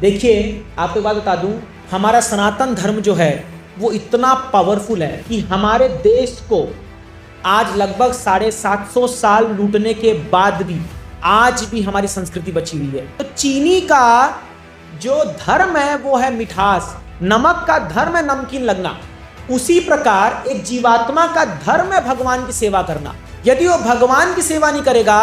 देखिए, आपको एक बात बता दूं, हमारा सनातन धर्म जो है वो इतना पावरफुल है कि हमारे देश को आज लगभग 750 साल लूटने के बाद भी आज भी हमारी संस्कृति बची हुई है। तो चीनी का जो धर्म है वो है मिठास, नमक का धर्म है नमकीन लगना। उसी प्रकार एक जीवात्मा का धर्म है भगवान की सेवा करना। यदि वो भगवान की सेवा नहीं करेगा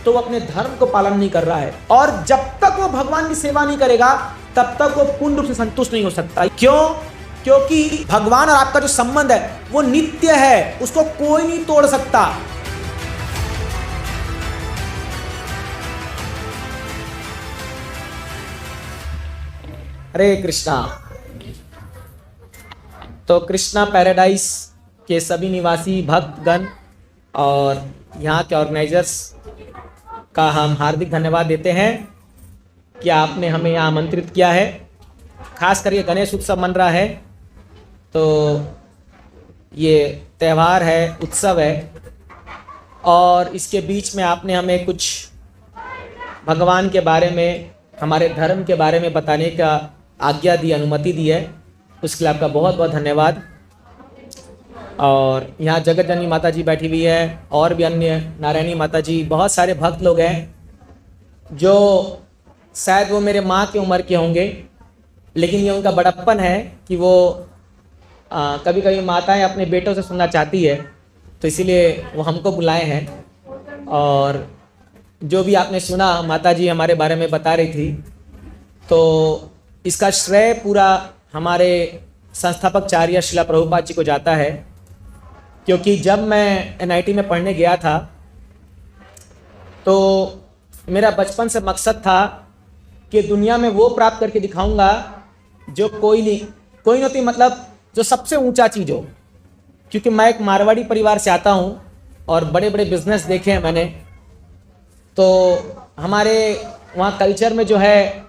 तो वो अपने धर्म को पालन नहीं कर रहा है, और जब तक वो भगवान की सेवा नहीं करेगा तब तक वो पूर्ण रूप से संतुष्ट नहीं हो सकता। क्यों? क्योंकि भगवान और आपका जो संबंध है वो नित्य है, उसको कोई नहीं तोड़ सकता। हरे कृष्णा। तो कृष्णा पैराडाइज के सभी निवासी भक्तगण और यहाँ के ऑर्गेनाइजर्स का हम हार्दिक धन्यवाद देते हैं कि आपने हमें यहाँ आमंत्रित किया है। खास करके गणेश उत्सव मन रहा है, तो ये त्यौहार है, उत्सव है, और इसके बीच में आपने हमें कुछ भगवान के बारे में, हमारे धर्म के बारे में बताने का आज्ञा दी, अनुमति दी है, उसके लिए आपका बहुत बहुत धन्यवाद। और यहाँ जगत जननी माता जी बैठी हुई है, और भी अन्य नारायणी माता जी, बहुत सारे भक्त लोग हैं जो शायद वो मेरे माँ की उम्र के होंगे, लेकिन ये उनका बड़प्पन है कि वो कभी कभी माताएं अपने बेटों से सुनना चाहती है, तो इसीलिए वो हमको बुलाए हैं। और जो भी आपने सुना माता जी हमारे बारे में बता रही थी, तो इसका श्रेय पूरा हमारे संस्थापक आचार्य श्रील प्रभुपाद जी को जाता है। क्योंकि जब मैं NIT में पढ़ने गया था तो मेरा बचपन से मकसद था कि दुनिया में वो प्राप्त करके दिखाऊंगा जो कोई नहीं होती, मतलब जो सबसे ऊंचा चीज़ हो। क्योंकि मैं एक मारवाड़ी परिवार से आता हूँ और बड़े बड़े बिजनेस देखे हैं मैंने, तो हमारे वहाँ कल्चर में जो है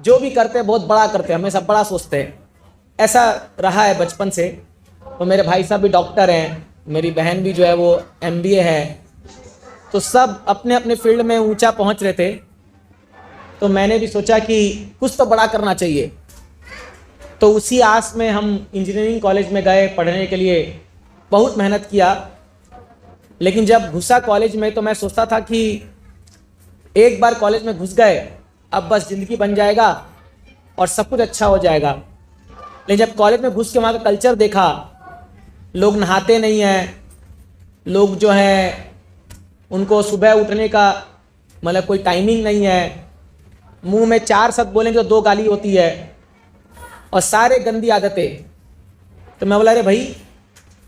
जो भी करते हैं बहुत बड़ा करते हैं, हमेशा बड़ा सोचते हैं, ऐसा रहा है बचपन से। तो मेरे भाई साहब भी डॉक्टर हैं, मेरी बहन भी जो है वो MBA है, तो सब अपने अपने फील्ड में ऊंचा पहुंच रहे थे। तो मैंने भी सोचा कि कुछ तो बड़ा करना चाहिए, तो उसी आस में हम इंजीनियरिंग कॉलेज में गए पढ़ने के लिए, बहुत मेहनत किया। लेकिन जब घुसा कॉलेज में तो मैं सोचता था कि एक बार कॉलेज में घुस गए अब बस ज़िंदगी बन जाएगा और सब कुछ अच्छा हो जाएगा। लेकिन जब कॉलेज में घुस के वहाँ का कल्चर देखा, लोग नहाते नहीं हैं, लोग जो है उनको सुबह उठने का मतलब कोई टाइमिंग नहीं है, मुंह में 4 शब्द बोलेंगे तो 2 गाली होती है, और सारे गंदी आदतें। तो मैं बोला अरे भाई,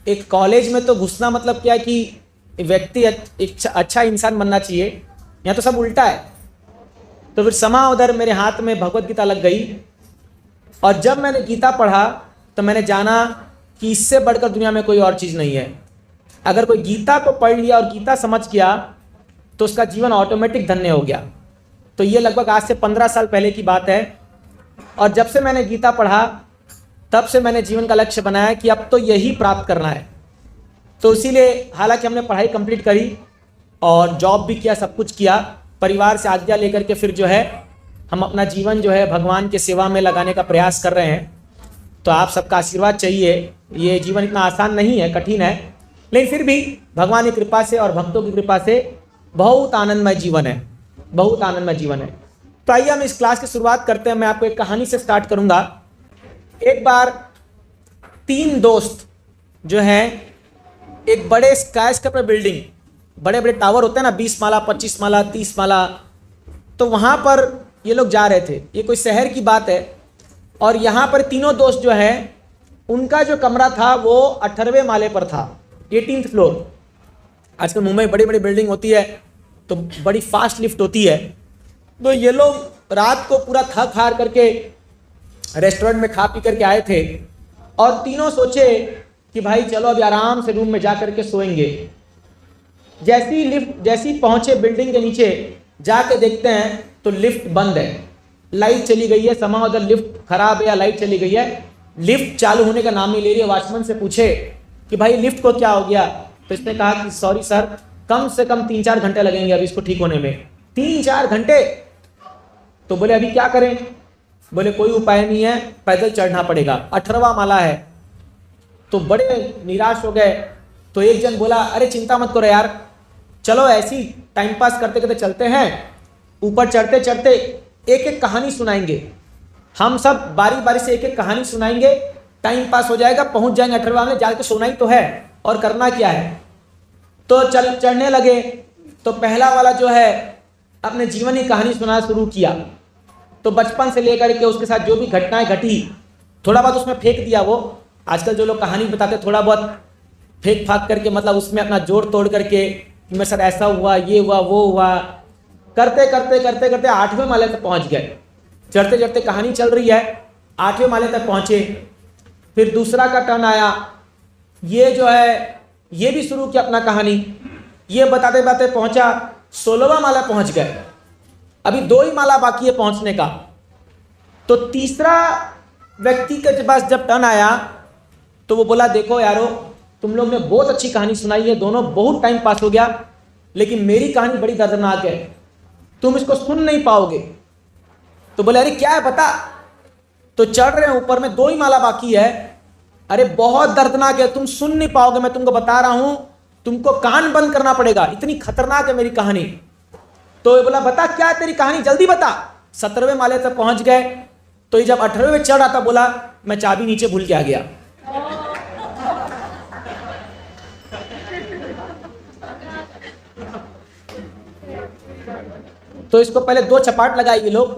एक कॉलेज में तो घुसना मतलब क्या है कि व्यक्ति एक अच्छा इंसान बनना चाहिए, यहाँ तो सब उल्टा है। तो फिर समा उधर मेरे हाथ में भगवत गीता लग गई, और जब मैंने गीता पढ़ा तो मैंने जाना कि इससे बढ़कर दुनिया में कोई और चीज़ नहीं है। अगर कोई गीता को पढ़ लिया और गीता समझ गया तो उसका जीवन ऑटोमेटिक धन्य हो गया। तो ये लगभग आज से 15 साल पहले की बात है, और जब से मैंने गीता पढ़ा तब से मैंने जीवन का लक्ष्य बनाया कि अब तो यही प्राप्त करना है। तो इसीलिए हालांकि हमने पढ़ाई कंप्लीट करी और जॉब भी किया, सब कुछ किया, परिवार से आज्ञा लेकर के फिर जो है हम अपना जीवन जो है भगवान के सेवा में लगाने का प्रयास कर रहे हैं। तो आप सबका आशीर्वाद चाहिए। ये जीवन इतना आसान नहीं है, कठिन है, लेकिन फिर भी भगवान की कृपा से और भक्तों की कृपा से बहुत आनंदमय जीवन है, बहुत आनंदमय जीवन है। तो आइए हम इस क्लास की शुरुआत करते हैं। मैं आपको एक कहानी से स्टार्ट करूंगा। एक बार 3 दोस्त जो हैं एक बड़े स्काईस्क्रेपर बिल्डिंग, बड़े बड़े टावर होते हैं ना, 20 माला, 25 माला, 30 माला, तो वहाँ पर ये लोग जा रहे थे। ये कोई शहर की बात है, और यहाँ पर तीनों दोस्त जो हैं उनका जो कमरा था वो 18वें माले पर था, 18th फ्लोर। आजकल मुंबई बड़ी बड़ी बिल्डिंग होती है तो बड़ी फास्ट लिफ्ट होती है। तो ये लोग रात को पूरा थक हार करके रेस्टोरेंट में खा पी करके आए थे, और तीनों सोचे कि भाई चलो अभी आराम से रूम में जा करके सोएंगे। जैसी पहुंचे बिल्डिंग के नीचे, जाके देखते हैं तो लिफ्ट बंद है, लाइट चली गई है। समा उधर लिफ्ट खराब है या लाइट चली गई है, लिफ्ट चालू होने का नाम नहीं ले रही है। वॉचमैन से पूछे कि भाई लिफ्ट को क्या हो गया, तो इसने कहा कि सॉरी सर, कम से कम 3-4 घंटे लगेंगे अभी इसको ठीक होने में। 3-4 घंटे? तो बोले अभी क्या करें? बोले कोई उपाय नहीं है, पैदल चढ़ना पड़ेगा। 18वां माला है। तो बड़े निराश हो गए। तो एक जन बोला, अरे चिंता मत करो यार, चलो ऐसी टाइम पास करते करते चलते हैं, ऊपर चढ़ते चढ़ते एक एक कहानी सुनाएंगे, हम सब बारी बारी से एक एक कहानी सुनाएंगे, टाइम पास हो जाएगा, पहुंच जाएंगे 18वां में, जाके सोना ही तो है और करना क्या है। तो चढ़ने लगे। तो पहला वाला जो है अपने जीवन की कहानी सुनाना शुरू किया। तो बचपन से लेकर के उसके साथ जो भी घटनाएं घटी, थोड़ा बहुत उसमें फेंक दिया। वो आजकल जो लोग कहानी बताते थोड़ा बहुत फेंक फाक करके, मतलब उसमें अपना जोड़ तोड़ करके कि मेरे साथ ऐसा हुआ, ये हुआ, वो हुआ, करते करते करते करते 8वें माले तक पहुंच गए। चढ़ते चढ़ते कहानी चल रही है, 8वें माले तक पहुंचे। फिर दूसरा का टर्न आया। ये जो है ये भी शुरू किया अपना कहानी। ये बताते बताते पहुंचा 16वां माला पहुंच गए। अभी 2 ही माला बाकी है पहुंचने का। तो तीसरा व्यक्ति के पास जब टर्न आया तो वो बोला, देखो यारो, तुम लोग ने बहुत अच्छी कहानी सुनाई है, दोनों बहुत टाइम पास हो गया, लेकिन मेरी कहानी बड़ी दर्दनाक है, तुम इसको सुन नहीं पाओगे। तो बोले, अरे क्या है बता। तो चढ़ रहे हैं ऊपर में, 2 ही माला बाकी है। अरे बहुत दर्दनाक है, तुम सुन नहीं पाओगे, मैं तुमको बता रहा हूं, तुमको कान बंद करना पड़ेगा, इतनी खतरनाक है मेरी कहानी। तो ये बोला, बता क्या है तेरी कहानी, जल्दी बता। 17वें माले तक पहुंच गए। तो ये जब 18वें में चढ़ रहा था, बोला मैं चाबी नीचे भूल के आ गया। तो इसको पहले 2 चपाट लगाए ये लोग,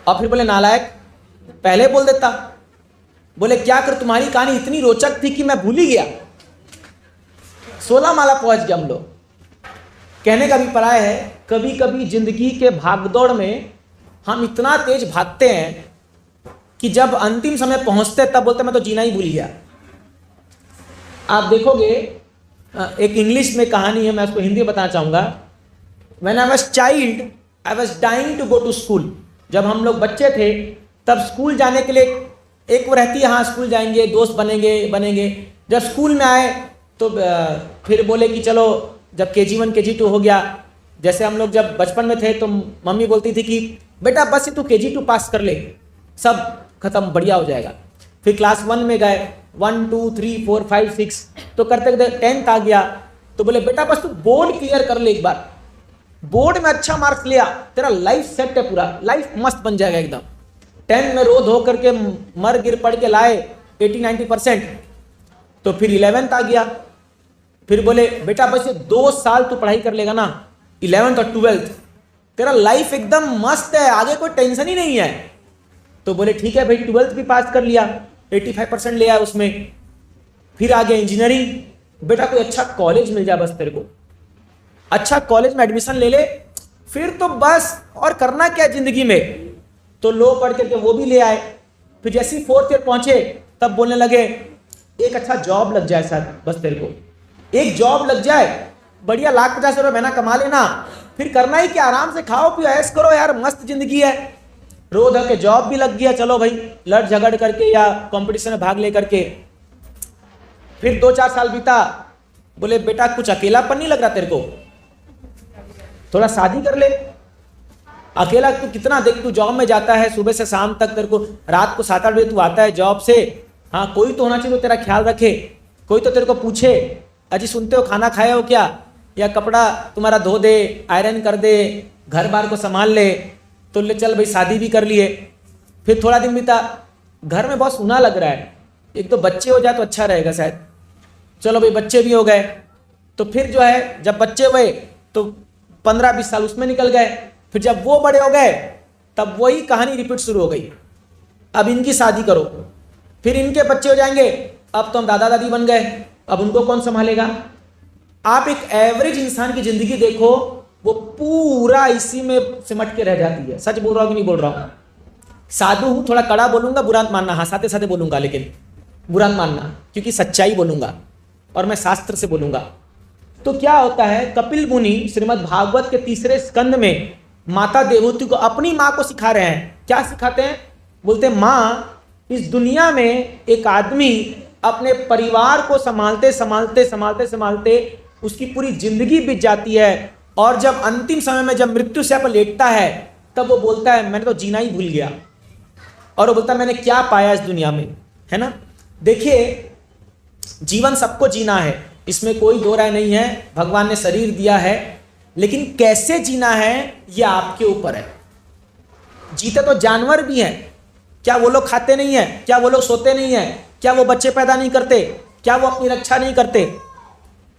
और फिर बोले, नालायक, पहले बोल देता। बोले, क्या कर, तुम्हारी कहानी इतनी रोचक थी कि मैं भूल ही गया। 16 माला पहुंच गए हम लोग। कहने का अभिप्राय है, कभी कभी जिंदगी के भागदौड़ में हम इतना तेज भागते हैं कि जब अंतिम समय पहुंचते तब बोलते मैं तो जीना ही भूल गया। आप देखोगे, एक इंग्लिश में कहानी है, मैं उसको हिंदी में बताना चाहूंगा। When I was child, I was dying to go to school. जब हम लोग बच्चे थे तब स्कूल जाने के लिए एक वो रहती है, हाँ स्कूल जाएंगे, दोस्त बनेंगे। जब स्कूल में आए तो फिर बोले कि चलो, जब KG1 KG2 हो गया, जैसे हम लोग जब बचपन में थे तो मम्मी बोलती थी कि बेटा बस तू KG2 पास कर ले, सब खत्म, बढ़िया हो जाएगा। फिर क्लास 1 में गए, 1 2 3 4 5 6, तो करते करते 10th आ गया। तो बोले बेटा बस तू बोर्ड क्लियर कर ले, एक बार बोर्ड में अच्छा मार्क्स लिया, तेरा लाइफ सेट है, पूरा लाइफ मस्त बन जाएगा एकदम। 10 में रो धो करके मर गिर पड़ के लाए 80-90%। तो फिर 11th आ गया। फिर बोले बेटा बस ये 2 साल तू पढ़ाई कर लेगा ना, 11th और 12th, तेरा लाइफ एकदम मस्त है, आगे कोई टेंशन ही नहीं है। तो बोले ठीक है भाई, 12th भी पास कर लिया, 85% ले आया उसमें। फिर आ गया इंजीनियरिंग। बेटा कोई अच्छा कॉलेज मिल जाए बस तेरे को, अच्छा कॉलेज में एडमिशन ले ले, फिर तो बस और करना क्या जिंदगी में। तो लो पढ़ करके वो भी ले आए। फिर जैसे ही 4th ईयर पहुंचे तब बोलने लगे एक अच्छा जॉब लग जाए सर, बस तेरे को एक जॉब लग जाए, बढ़िया 1,50,000 रुपये महीना कमा लेना, फिर करना ही क्या, आराम से खाओ पियो ऐश करो यार, मस्त जिंदगी है। रो धो के जॉब भी लग गया, चलो भाई लड़ झगड़ करके या कंपटीशन में भाग ले करके। फिर 2-4 साल बीता। बोले बेटा कुछ अकेलापन नहीं लग रहा तेरे को, थोड़ा शादी कर ले। अकेला तू कितना, देख तू जॉब में जाता है सुबह से शाम तक, तेरे को रात को 7-8 बजे तू आता है जॉब से, हाँ कोई तो होना चाहिए तो तेरा ख्याल रखे, कोई तो तेरे को पूछे अजी सुनते हो खाना खाए हो क्या, या कपड़ा तुम्हारा धो दे, आयरन कर दे, घर बार को संभाल ले। तो ले चल भाई शादी भी कर लिए। फिर थोड़ा दिन बीता, घर में बहुत सुना लग रहा है, एक तो बच्चे हो जाए तो अच्छा रहेगा शायद। चलो भाई बच्चे भी हो गए। तो फिर जो है जब बच्चे हुए तो 15-20 साल उसमें निकल गए। फिर जब वो बड़े हो गए तब वही कहानी रिपीट शुरू हो गई, अब इनकी शादी करो, फिर इनके बच्चे हो जाएंगे, अब तो हम दादा दादी बन गए, अब उनको कौन संभालेगा। आप एक एवरेज इंसान की जिंदगी देखो, वो पूरा इसी में सिमट के रह जाती है। सच बोल रहा हूं कि नहीं बोल रहा हूं? साधु हूं, थोड़ा कड़ा बोलूंगा, बुरा मत मानना, हंसाते साथे बोलूंगा, लेकिन बुरा मत मानना, क्योंकि सच्चाई बोलूंगा और मैं शास्त्र से बोलूंगा। तो क्या होता है, कपिल मुनि श्रीमद् भागवत के 3रे स्कंद में माता देवहूति को, अपनी माँ को सिखा रहे हैं। क्या सिखाते हैं? बोलते माँ, इस दुनिया में एक आदमी अपने परिवार को संभालते संभालते संभालते संभालते उसकी पूरी जिंदगी बीत जाती है, और जब अंतिम समय में जब मृत्यु से पर लेटता है तब वो बोलता है मैंने तो जीना ही भूल गया, और वो बोलता है मैंने क्या पाया इस दुनिया में, है ना। देखिए, जीवन सबको जीना है, इसमें कोई दो राय नहीं है। भगवान ने शरीर दिया है, लेकिन कैसे जीना है ये आपके ऊपर है। जीते तो जानवर भी हैं, क्या वो लोग खाते नहीं है? क्या वो लोग सोते नहीं है? क्या वो बच्चे पैदा नहीं करते? क्या वो अपनी रक्षा नहीं करते?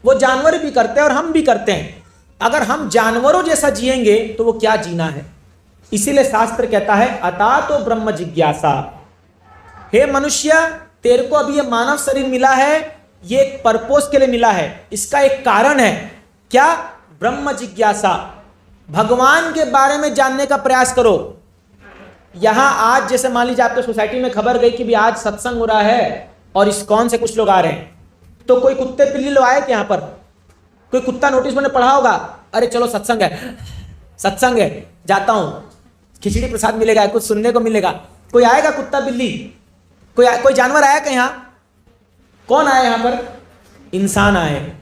वो जानवर भी करते हैं और हम भी करते हैं। अगर हम जानवरों जैसा जिएंगे तो वो क्या जीना है। इसीलिए शास्त्र कहता है अता तो ब्रह्म जिज्ञासा। हे मनुष्य, तेरे को अभी ये मानव शरीर मिला है, ये एक पर्पस के लिए मिला है, इसका एक कारण है। क्या? ब्रह्म जिज्ञासा। भगवान के बारे में जानने का प्रयास करो। यहां आज जैसे मान लीजिए आपके सोसाइटी में खबर गई कि भी आज सत्संग हो रहा है और इस्कॉन से कुछ लोग आ रहे हैं, तो कोई कुत्ते बिल्ली लोग आए क्या यहां पर? कोई कुत्ता नोटिस मैंने पढ़ा होगा, अरे चलो सत्संग है, सत्संग है, जाता हूं, खिचड़ी प्रसाद मिलेगा, कुछ सुनने को मिलेगा। कोई आएगा कुत्ता बिल्ली? कोई जानवर आया क्या यहां? कौन आया यहां पर? इंसान आए।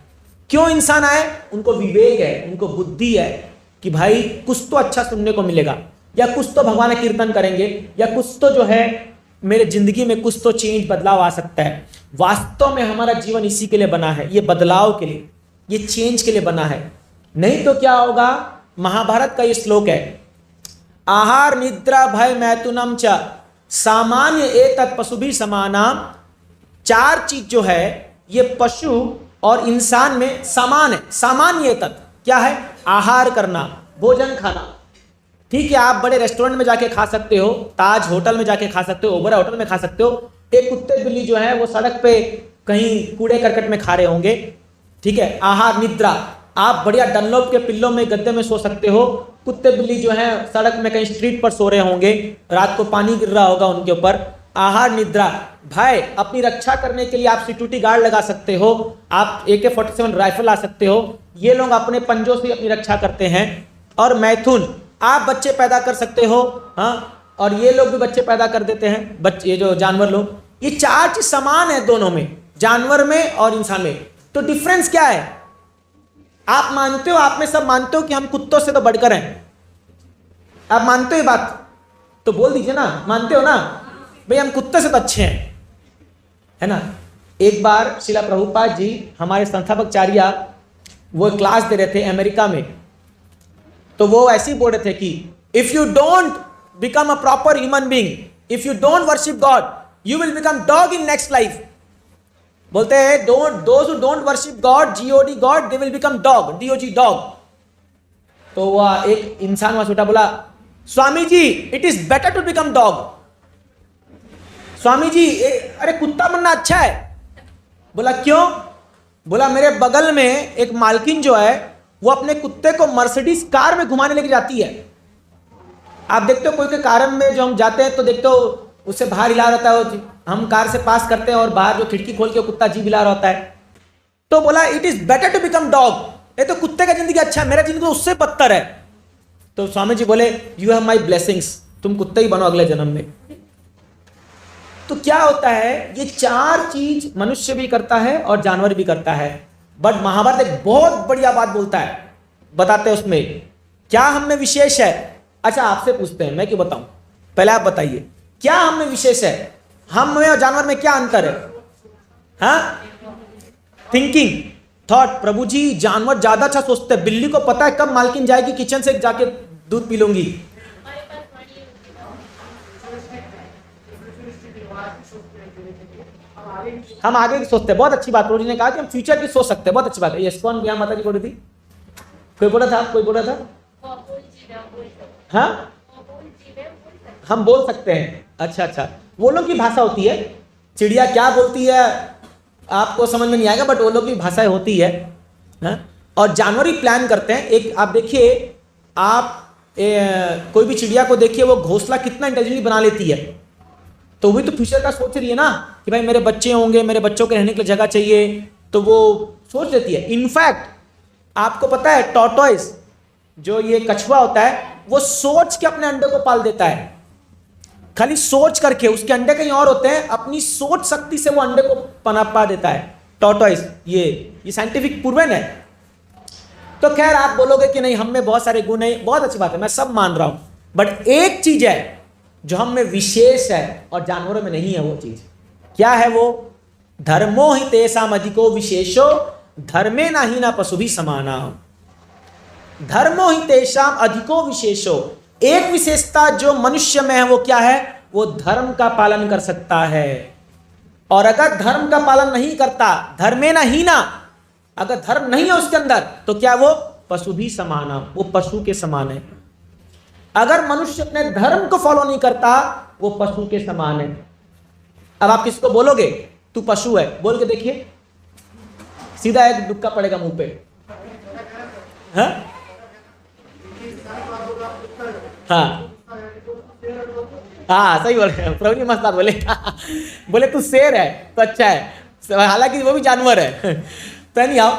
क्यों इंसान आए? उनको विवेक है, उनको बुद्धि है कि भाई कुछ तो अच्छा सुनने को मिलेगा, या कुछ तो भगवान का कीर्तन करेंगे, या कुछ तो जो है मेरे जिंदगी में कुछ तो चेंज बदलाव आ सकता है। वास्तव में हमारा जीवन इसी के लिए बना है, ये बदलाव के लिए, ये चेंज के लिए बना है। नहीं तो क्या होगा? महाभारत का ये श्लोक है, आहार निद्रा भय मैथुनम च सामान्य एतत् पशुभिः समानाम। चार चीज जो है ये पशु और इंसान में समान है। सामान्य एतत् क्या है? आहार करना, भोजन खाना। ठीक है, आप बड़े रेस्टोरेंट में जाके खा सकते हो, ताज होटल में जाके खा सकते हो, ओबरा होटल में खा सकते हो। एक कुत्ते बिल्ली जो है वो सड़क पे कहीं कूड़े करकट में खा रहे होंगे। ठीक है, आहार निद्रा, आप बढ़िया डनलोप के पिल्लों में गद्दे में सो सकते हो। कुत्ते बिल्ली जो है सड़क में कहीं स्ट्रीट पर सो रहे होंगे, रात को पानी गिर रहा होगा उनके ऊपर। आहार निद्रा। भय, अपनी रक्षा करने के लिए आप सिक्योरिटी गार्ड लगा सकते हो, आप AK-47 राइफल ला सकते हो, ये लोग अपने पंजों से अपनी रक्षा करते हैं। और मैथुन, आप बच्चे पैदा कर सकते हो, हाँ, और ये लोग भी बच्चे पैदा कर देते हैं, बच्चे, ये जो जानवर लोग। ये चार चीज समान है दोनों में, जानवर में और इंसान में। तो डिफरेंस क्या है? आप मानते हो, आप में सब मानते हो कि हम कुत्तों से तो बढ़कर हैं? आप मानते हो ये बात? तो बोल दीजिए ना, मानते हो ना भाई हम कुत्ते से तो अच्छे हैं, है ना। एक बार श्रीला प्रभुपाद जी, हमारे संस्थापकचार्य, वो क्लास दे रहे थे अमेरिका में, तो वो ऐसे ही बोल रहे थे कि if you don't become a proper human being, if you don't worship God, you will become dog in next life. बोलते हैं those who don't worship God, GOD God, they will become dog, DOG dog. तो वह एक इंसान वहां छूटा, बोला Swami ji it is better to become dog. Swami ji अरे कुत्ता बनना अच्छा है। बोला क्यों? बोला मेरे बगल में एक मालकिन जो है वो अपने कुत्ते को मर्सिडीज कार में घुमाने लेके जाती है। आप देखते हो कोई के कार में जो हम जाते हैं तो देखते हो उससे बाहर हिला रहता है, हम कार से पास करते हैं और बाहर जो खिड़की खोल के कुत्ता जीभ हिला रहा होता है। तो बोला it is better to become dog, ये तो कुत्ते का जिंदगी अच्छा है, मेरा जिंदगी तो उससे बदतर है। तो स्वामी जी बोले यू हैव माई ब्लेसिंग्स, तुम कुत्ते ही बनो अगले जन्म में। तो क्या होता है, ये चार चीज मनुष्य भी करता है और जानवर भी करता है। बट महाभारत एक बहुत बढ़िया बात बोलता है, बताते हैं उसमें क्या हम में विशेष है। अच्छा आपसे पूछते हैं, मैं क्यों बताऊं, पहले आप बताइए क्या हम में विशेष है, हम में और जानवर में क्या अंतर है? हाँ, थिंकिंग, थॉट। प्रभु जी जानवर ज्यादा अच्छा सोचते हैं, बिल्ली को पता है कब मालकिन जाएगी किचन से जाके दूध पी लूंगी। हम आगे की सोचते हैं, बहुत अच्छी बात। प्रभु जी ने कहा कि हम फ्यूचर की सोच सकते हैं, बहुत अच्छी बात है। ये कौन गया माता जी बोल रही थी? कोई बोला था? कोई बोला था? हाँ, हम बोल सकते हैं। अच्छा अच्छा, वो लोग की भाषा होती है। चिड़िया क्या बोलती है आपको समझ में नहीं आएगा, बट वो लोग की भाषाएं होती है। हाँ? और जानवर ही प्लान करते हैं। एक आप देखिए, आप कोई भी चिड़िया को देखिए, वो घोंसला कितना इंटेलिजेंटली बना लेती है। तो वही तो फ्यूचर का सोच रही है ना कि भाई मेरे बच्चे होंगे, मेरे बच्चों के रहने के लिए जगह चाहिए, तो वो सोच लेती है। इनफैक्ट आपको पता है टॉर्टोइस, जो ये कछुआ होता है, वो सोच के अपने अंडे को पाल देता है। खाली सोच करके, उसके अंडे कहीं और होते हैं, अपनी सोच शक्ति से वो अंडे को पनपा देता है टॉर्टोइस। ये साइंटिफिक प्रूवन है। तो खैर आप बोलोगे कि नहीं हम में बहुत सारे गुण है, बहुत अच्छी बात है, मैं सब मान रहा हूं। बट एक चीज है जो हम में विशेष है और जानवरों में नहीं है वो चीज क्या है? वो धर्मो ही तेषाम अधिको विशेषो धर्मे ना ही ना पशु भी समाना। धर्मो ही तेषाम अधिको विशेषो, एक विशेषता जो मनुष्य में है वो क्या है? वो धर्म का पालन कर सकता है। और अगर धर्म का पालन नहीं करता, धर्मे ना ही ना, अगर धर्म नहीं है उसके अंदर, तो क्या वो पशु भी समाना, वो पशु के समान है। अगर मनुष्य अपने धर्म को फॉलो नहीं करता वो पशु के समान है। अब आप किसको बोलोगे तू पशु है, बोल के देखिए, सीधा एक दुक्का पड़ेगा मुंह पे। हाँ हाँ हाँ, सही बोल रहे हैं प्रभु जी, मस्त बात बोले। बोले तू शेर है तो अच्छा है, हालांकि वो भी जानवर है। तो नहीं आओ,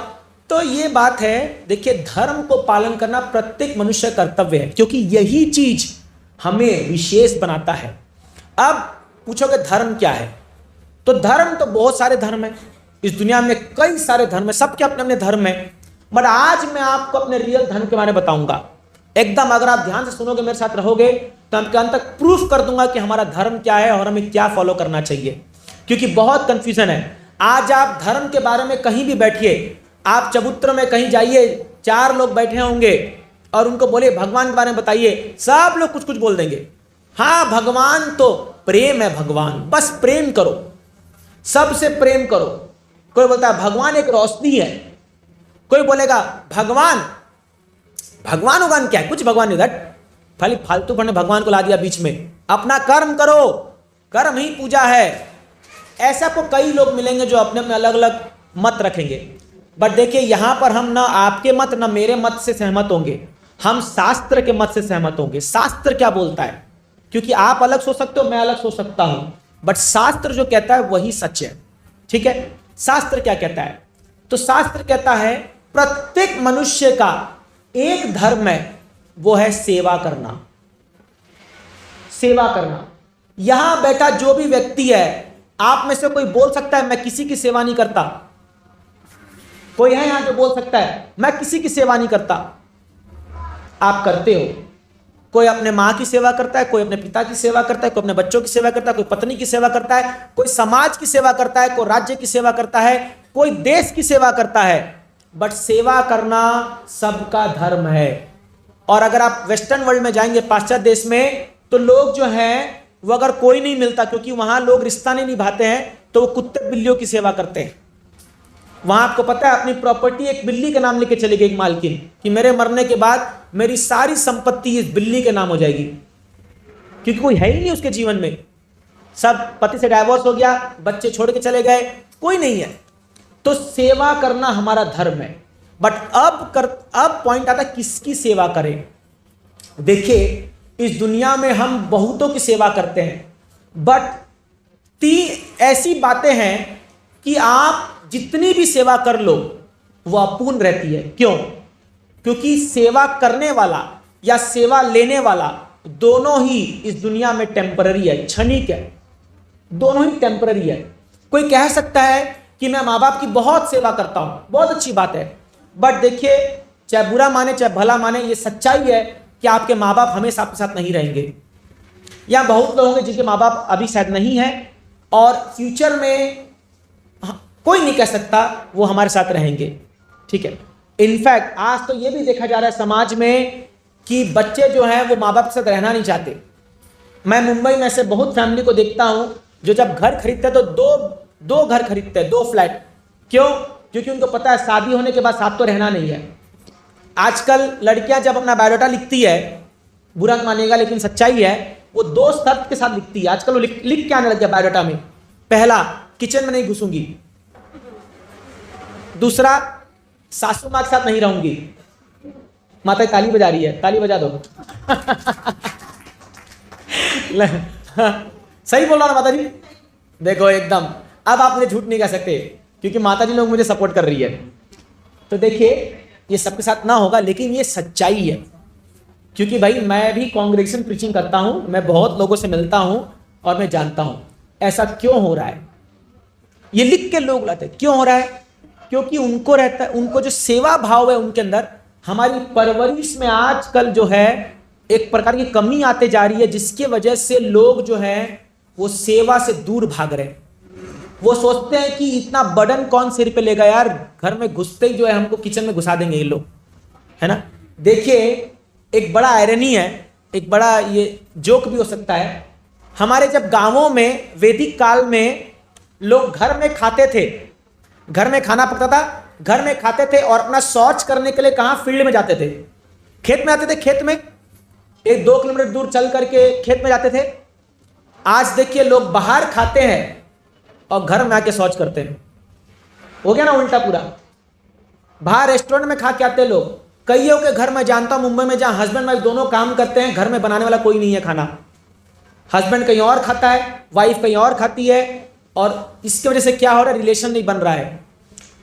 तो ये बात है। देखिए, धर्म को पालन करना प्रत्येक मनुष्य का कर्तव्य है, क्योंकि यही चीज हमें विशेष बनाता है। अब पूछोगे धर्म क्या है, तो धर्म तो बहुत सारे धर्म है इस दुनिया में, कई सारे धर्म है, सबके अपने अपने धर्म है। बट आज मैं आपको अपने रियल धर्म के बारे में बताऊंगा एकदम। अगर आप ध्यान से सुनोगे, मेरे साथ रहोगे, तो हम अंत तक प्रूफ कर दूंगा कि हमारा धर्म क्या है और हमें क्या फॉलो करना चाहिए, क्योंकि बहुत कंफ्यूजन है। आज आप धर्म के बारे में कहीं भी बैठिए, आप चबूतरे में कहीं जाइए, 4 लोग बैठे होंगे और उनको बोले भगवान के बारे में बताइए, सब लोग कुछ कुछ बोल देंगे। हाँ, भगवान तो प्रेम है, भगवान बस प्रेम करो, सबसे प्रेम करो। कोई बोलता है भगवान एक रोशनी है, कोई बोलेगा भगवान भगवान क्या है, कुछ भगवान नहीं, खाली फालतू पढ़ने भगवान को ला दिया बीच में। अपना कर्म करो, कर्म ही पूजा है। ऐसा को कई लोग मिलेंगे जो अपने अपने अलग अलग मत रखेंगे। बट देखिए, यहां पर हम ना आपके मत ना मेरे मत से सहमत होंगे, हम शास्त्र के मत से सहमत होंगे। शास्त्र क्या बोलता है, क्योंकि आप अलग सोच सकते हो, मैं अलग सोच सकता हूं, बट शास्त्र जो कहता है वही सच है। ठीक है, शास्त्र क्या कहता है? तो शास्त्र कहता है प्रत्येक मनुष्य का एक धर्म है, वो है सेवा करना। सेवा करना। यहां बैठा जो भी व्यक्ति है, आप में से कोई बोल सकता है मैं किसी की सेवा नहीं करता? कोई है यहां जो बोल सकता है मैं किसी की सेवा नहीं करता? आप करते हो। कोई अपने मां की सेवा करता है, कोई अपने पिता की सेवा करता है, कोई अपने बच्चों की सेवा करता है, कोई पत्नी की सेवा करता है, कोई समाज की सेवा करता है, कोई राज्य की सेवा करता है, कोई देश की सेवा करता है। बट सेवा करना सबका धर्म है। और अगर आप वेस्टर्न वर्ल्ड में जाएंगे, पाश्चात्य देश में, तो लोग जो हैं वो अगर कोई नहीं मिलता, क्योंकि वहां लोग रिश्ता नहीं निभाते हैं, तो वो कुत्ते बिल्लियों की सेवा करते हैं। वहां आपको पता है अपनी प्रॉपर्टी एक बिल्ली के नाम लेके चली गई एक मालकिन, कि मेरे मरने के बाद मेरी सारी संपत्ति इस बिल्ली के नाम हो जाएगी, क्योंकि कोई है ही नहीं उसके जीवन में। सब पति से डाइवोर्स हो गया, बच्चे छोड़ के चले गए, कोई नहीं है। तो सेवा करना हमारा धर्म है। बट अब पॉइंट आता है किसकी सेवा करें। देखिए, इस दुनिया में हम बहुतों की सेवा करते हैं, बट 3 ऐसी बातें हैं कि आप जितनी भी सेवा कर लो वो अपूर्ण रहती है। क्यों? क्योंकि सेवा करने वाला या सेवा लेने वाला दोनों ही इस दुनिया में टेम्पररी है, क्षणिक है, दोनों ही टेम्पररी है। कोई कह सकता है कि मैं माँ बाप की बहुत सेवा करता हूं, बहुत अच्छी बात है, बट देखिए, चाहे बुरा माने चाहे भला माने, ये सच्चाई है कि आपके माँ बाप हमेशा आपके साथ नहीं रहेंगे। या बहुत लोग होंगे जिनके माँ बाप अभी शायद नहीं है और फ्यूचर में कोई नहीं कह सकता वो हमारे साथ रहेंगे। ठीक है, इनफैक्ट आज तो ये भी देखा जा रहा है समाज में कि बच्चे जो हैं वो माँ बाप के साथ रहना नहीं चाहते। मैं मुंबई में से बहुत फैमिली को देखता हूं जो जब घर खरीदते हैं तो दो घर खरीदते हैं, 2 फ्लैट। क्यों? क्योंकि उनको पता है शादी होने के बाद साथ तो रहना नहीं है। आजकल लड़कियां जब अपना बायोडाटा लिखती है, बुरा मानेगा लेकिन सच्चाई है, वो 2 शर्त के साथ लिखती है। आजकल वो लिख के आने लग गया बायोडाटा में। पहला, किचन में नहीं घुसूंगी। दूसरा, सासू माँ के साथ नहीं रहूंगी। माता ताली बजा रही है, ताली बजा दो। सही बोल रहा ना माता जी? देखो एकदम, अब आप मुझे झूठ नहीं कह सकते क्योंकि माता जी लोग मुझे सपोर्ट कर रही है। तो देखिए, ये सबके साथ ना होगा, लेकिन ये सच्चाई है। क्योंकि भाई मैं भी कांग्रेगेशन प्रीचिंग करता हूं, मैं बहुत लोगों से मिलता हूं और मैं जानता हूं ऐसा क्यों हो रहा है। ये लिख के लोग लाते, क्यों हो रहा है? क्योंकि उनको रहता है, उनको जो सेवा भाव है उनके अंदर। हमारी परवरिश में आजकल जो है एक प्रकार की कमी आते जा रही है, जिसकी वजह से लोग जो है वो सेवा से दूर भाग रहे हैं। वो सोचते हैं कि इतना बर्डन कौन सिर पे लेगा यार, घर में घुसते ही जो है हमको किचन में घुसा देंगे ये लोग, है ना। देखिए एक बड़ा आयरनी है, एक बड़ा ये जोक भी हो सकता है। हमारे जब गांवों में वैदिक काल में लोग घर में खाते थे, घर में खाना पकता था, घर में खाते थे और अपना शौच करने के लिए कहाँ, फील्ड में जाते थे, खेत में आते थे, खेत में 1-2 किलोमीटर दूर चल करके खेत में जाते थे। आज देखिए लोग बाहर खाते हैं और घर में आके शौच करते हैं। हो गया ना उल्टा पूरा। बाहर रेस्टोरेंट में खा के आते हैं लोग। कईयों के घर में जानता हूं मुंबई में, जहां हस्बैंड वाइफ दोनों काम करते हैं, घर में बनाने वाला कोई नहीं है खाना। हस्बैंड कहीं और खाता है, वाइफ कहीं और खाती है, और इसकी वजह से क्या हो रहा है, रिलेशन नहीं बन रहा है।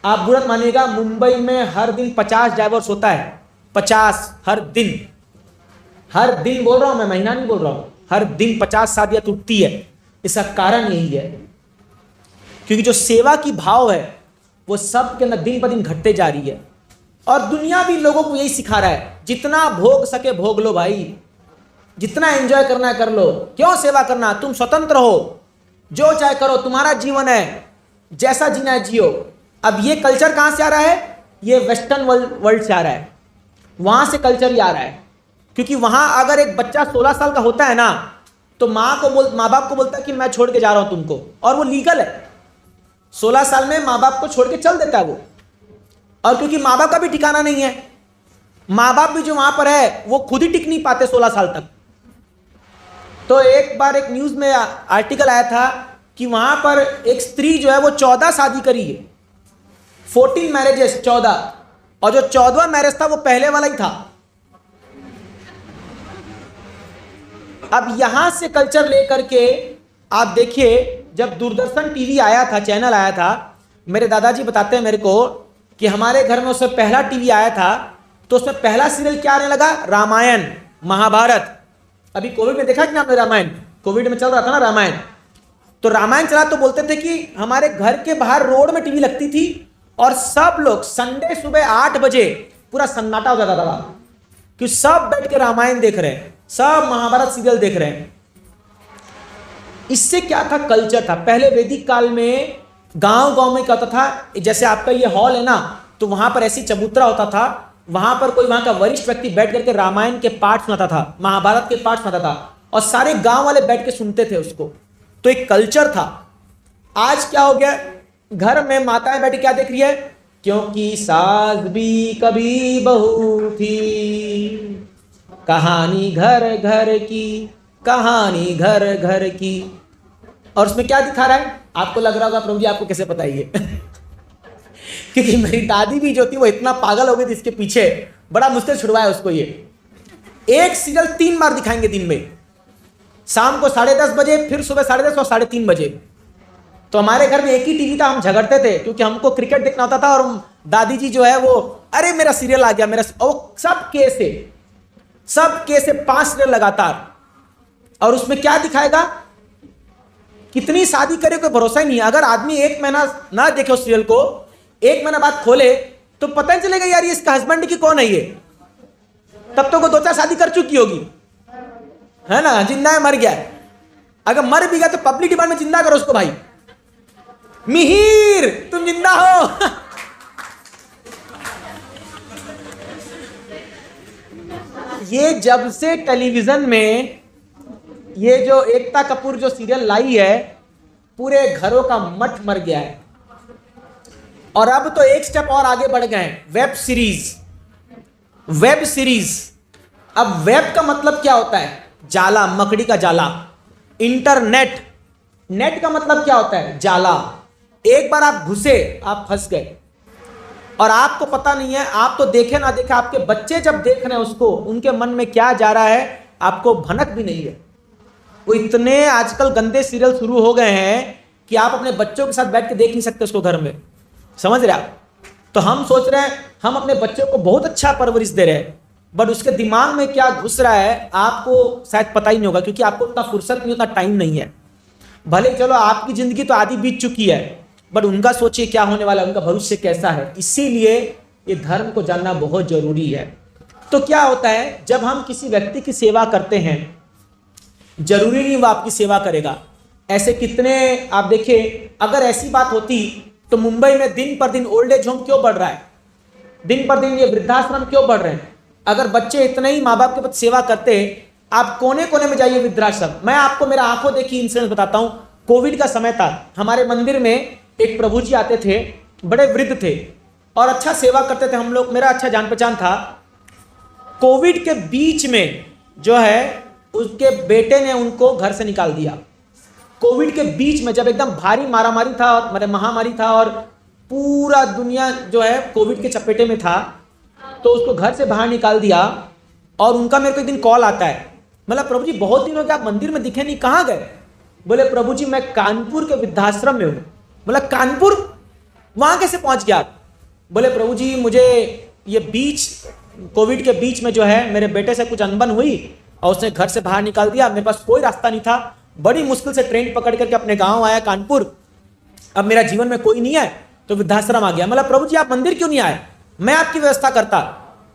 आप बुरा मत मानिएगा, मुंबई में हर दिन 50 डाइवोर्स होता है, 50 हर दिन। हर दिन बोल रहा हूं मैं, महीना नहीं बोल रहा हूं, हर दिन 50 शादियां टूटती है। इसका कारण यही है, क्योंकि जो सेवा की भाव है वो सब के अंदर दिन पर दिन घटते जा रही है। और दुनिया भी लोगों को यही सिखा रहा है, जितना भोग सके भोग लो भाई, जितना एंजॉय करना है कर लो, क्यों सेवा करना, तुम स्वतंत्र हो, जो चाहे करो, तुम्हारा जीवन है, जैसा जीना है जियो। अब ये कल्चर कहां से आ रहा है, ये वेस्टर्न वर्ल्ड से आ रहा है, वहां से कल्चर ही आ रहा है। क्योंकि वहां अगर एक बच्चा 16 साल का होता है ना, तो माँ बाप को बोलता है कि मैं छोड़ के जा रहा हूं तुमको, और वो लीगल है। 16 साल में माँ बाप को छोड़ के चल देता है वो। और क्योंकि माँ बाप का भी ठिकाना नहीं है, माँ बाप भी जो वहां पर है वो खुद ही टिक नहीं पाते 16 साल तक। तो एक बार एक न्यूज में आर्टिकल आया था कि वहां पर एक स्त्री जो है वो 14 शादी करी है, 14 मैरिजेस, 14, और जो 14वां मैरिज था वो पहले वाला ही था। अब यहां से कल्चर लेकर के आप देखिए, जब दूरदर्शन टीवी आया था, चैनल आया था, मेरे दादाजी बताते हैं मेरे को कि हमारे घर में उसमें पहला टीवी आया था, तो उसमें पहला सीरियल क्या आने लगा, रामायण, महाभारत। अभी कोविड में देखा कि ना आपने रामायण, कोविड में चल रहा था ना रामायण, तो रामायण चला तो बोलते थे कि हमारे घर के बाहर रोड में टीवी लगती थी और सब लोग संडे सुबह 8 बजे पूरा सन्नाटा हो जाता था कि सब बैठ के रामायण देख रहे हैं, सब महाभारत सीरियल देख रहे हैं। इससे क्या था, कल्चर था। पहले वैदिक काल में गांव में क्या होता था, जैसे आपका ये हॉल है ना, तो वहां पर ऐसी चबूतरा होता था, वहां पर कोई वहां का वरिष्ठ व्यक्ति बैठ करके रामायण के पाठ सुनाता था, महाभारत के पाठ सुनाता था, और सारे गांव वाले बैठ के सुनते थे उसको। तो एक कल्चर था। आज क्या हो गया, घर में माताएं बैठ के क्या देख रही है, क्योंकि सास भी कभी बहू थी, कहानी घर घर की, कहानी घर घर की। और उसमें क्या दिखा रहा है, आपको लग रहा होगा प्रभु जी आपको कैसे पता ये क्योंकि मेरी दादी भी जो थी वो इतना पागल हो गई थी इसके पीछे, बड़ा मुश्किल छुड़वाया उसको। ये एक सीरियल 3 बार दिखाएंगे दिन में, शाम को 10:30 बजे, फिर सुबह 10:30 और 3:30 बजे। तो हमारे घर में एक ही टीवी था, हम झगड़ते थे क्योंकि हमको क्रिकेट देखना होता था और दादी जी जो है वो, अरे मेरा सीरियल आ गया, मेरा, और सब के 5 सीरियल लगातार। और उसमें क्या दिखाएगा, कितनी शादी करे कोई भरोसा ही नहीं। अगर आदमी 1 महीना ना देखे उस सीरियल को, 1 महीना बाद खोले तो पता नहीं चलेगा यार ये इसका हस्बैंड की कौन है ये, तब तो वो 2-4 शादी कर चुकी होगी, है ना, जिंदा है मर गया है। अगर मर भी गया तो पब्लिक डिमांड में जिंदा करो उसको भाई, मिहिर तुम जिंदा हो ये जब से टेलीविजन में ये जो एकता कपूर जो सीरियल लाई है, पूरे घरों का मठ मर गया है। और अब तो एक स्टेप और आगे बढ़ गए हैं, वेब सीरीज। अब वेब का मतलब क्या होता है, जाला, मकड़ी का जाला। इंटरनेट, नेट का मतलब क्या होता है, जाला। एक बार आप घुसे, आप फंस गए, और आपको पता नहीं है, आप तो देखे ना देखे, आपके बच्चे जब देख रहे हैं उसको, उनके मन में क्या जा रहा है आपको भनक भी नहीं है। वो इतने आजकल गंदे सीरियल शुरू हो गए हैं कि आप अपने बच्चों के साथ बैठ के देख नहीं सकते उसको घर में, समझ रहे आप। तो हम सोच रहे हैं हम अपने बच्चों को बहुत अच्छा परवरिश दे रहे हैं, बट उसके दिमाग में क्या घुस रहा है आपको शायद पता ही नहीं होगा, क्योंकि आपको उतना फुर्सत नहीं, उतना टाइम नहीं है। भले चलो आपकी जिंदगी तो आधी बीत चुकी है, बट उनका सोचिए क्या होने वाला है, उनका भविष्य कैसा है। इसीलिए ये धर्म को जानना बहुत जरूरी है। तो क्या होता है, जब हम किसी व्यक्ति की सेवा करते हैं, जरूरी नहीं वो आपकी सेवा करेगा। ऐसे कितने आप देखिए, अगर ऐसी बात होती तो मुंबई में दिन पर दिन ओल्ड एज होम क्यों बढ़ रहा है, दिन पर दिन ये वृद्धाश्रम क्यों बढ़ रहे हैं? अगर बच्चे इतने ही माँ बाप के प्रति सेवा करते, आप कोने कोने में जाइए वृद्धाश्रम। मैं आपको मेरा आंखों देखी इंसिडेंट बताता हूँ। कोविड का समय था, हमारे मंदिर में एक प्रभु जी आते थे, बड़े वृद्ध थे और अच्छा सेवा करते थे। हम लोग, मेरा अच्छा जान पहचान था। कोविड के बीच में जो है उसके बेटे ने उनको घर से निकाल दिया। कोविड के बीच में जब एकदम भारी मारामारी था और मतलब महामारी था और पूरा दुनिया जो है कोविड के चपेटे में था, तो उसको घर से बाहर निकाल दिया। और उनका मेरे को एक दिन कॉल आता है, मतलब प्रभु जी बहुत दिन हो गया, आप मंदिर में दिखे नहीं, कहाँ गए? बोले प्रभु जी मैं कानपुर के वृद्धाश्रम में हूँ। मतलब कानपुर वहाँ कैसे पहुँच गया? बोले प्रभु जी मुझे ये बीच कोविड के बीच में जो है मेरे बेटे से कुछ अनबन हुई और उसने घर से बाहर निकाल दिया। मेरे पास कोई रास्ता नहीं था, बड़ी मुश्किल से ट्रेन पकड़ करके अपने गांव आया कानपुर। अब मेरा जीवन में कोई नहीं है तो वृद्धाश्रम आ गया। मतलब प्रभु जी आप मंदिर क्यों नहीं आए, मैं आपकी व्यवस्था करता।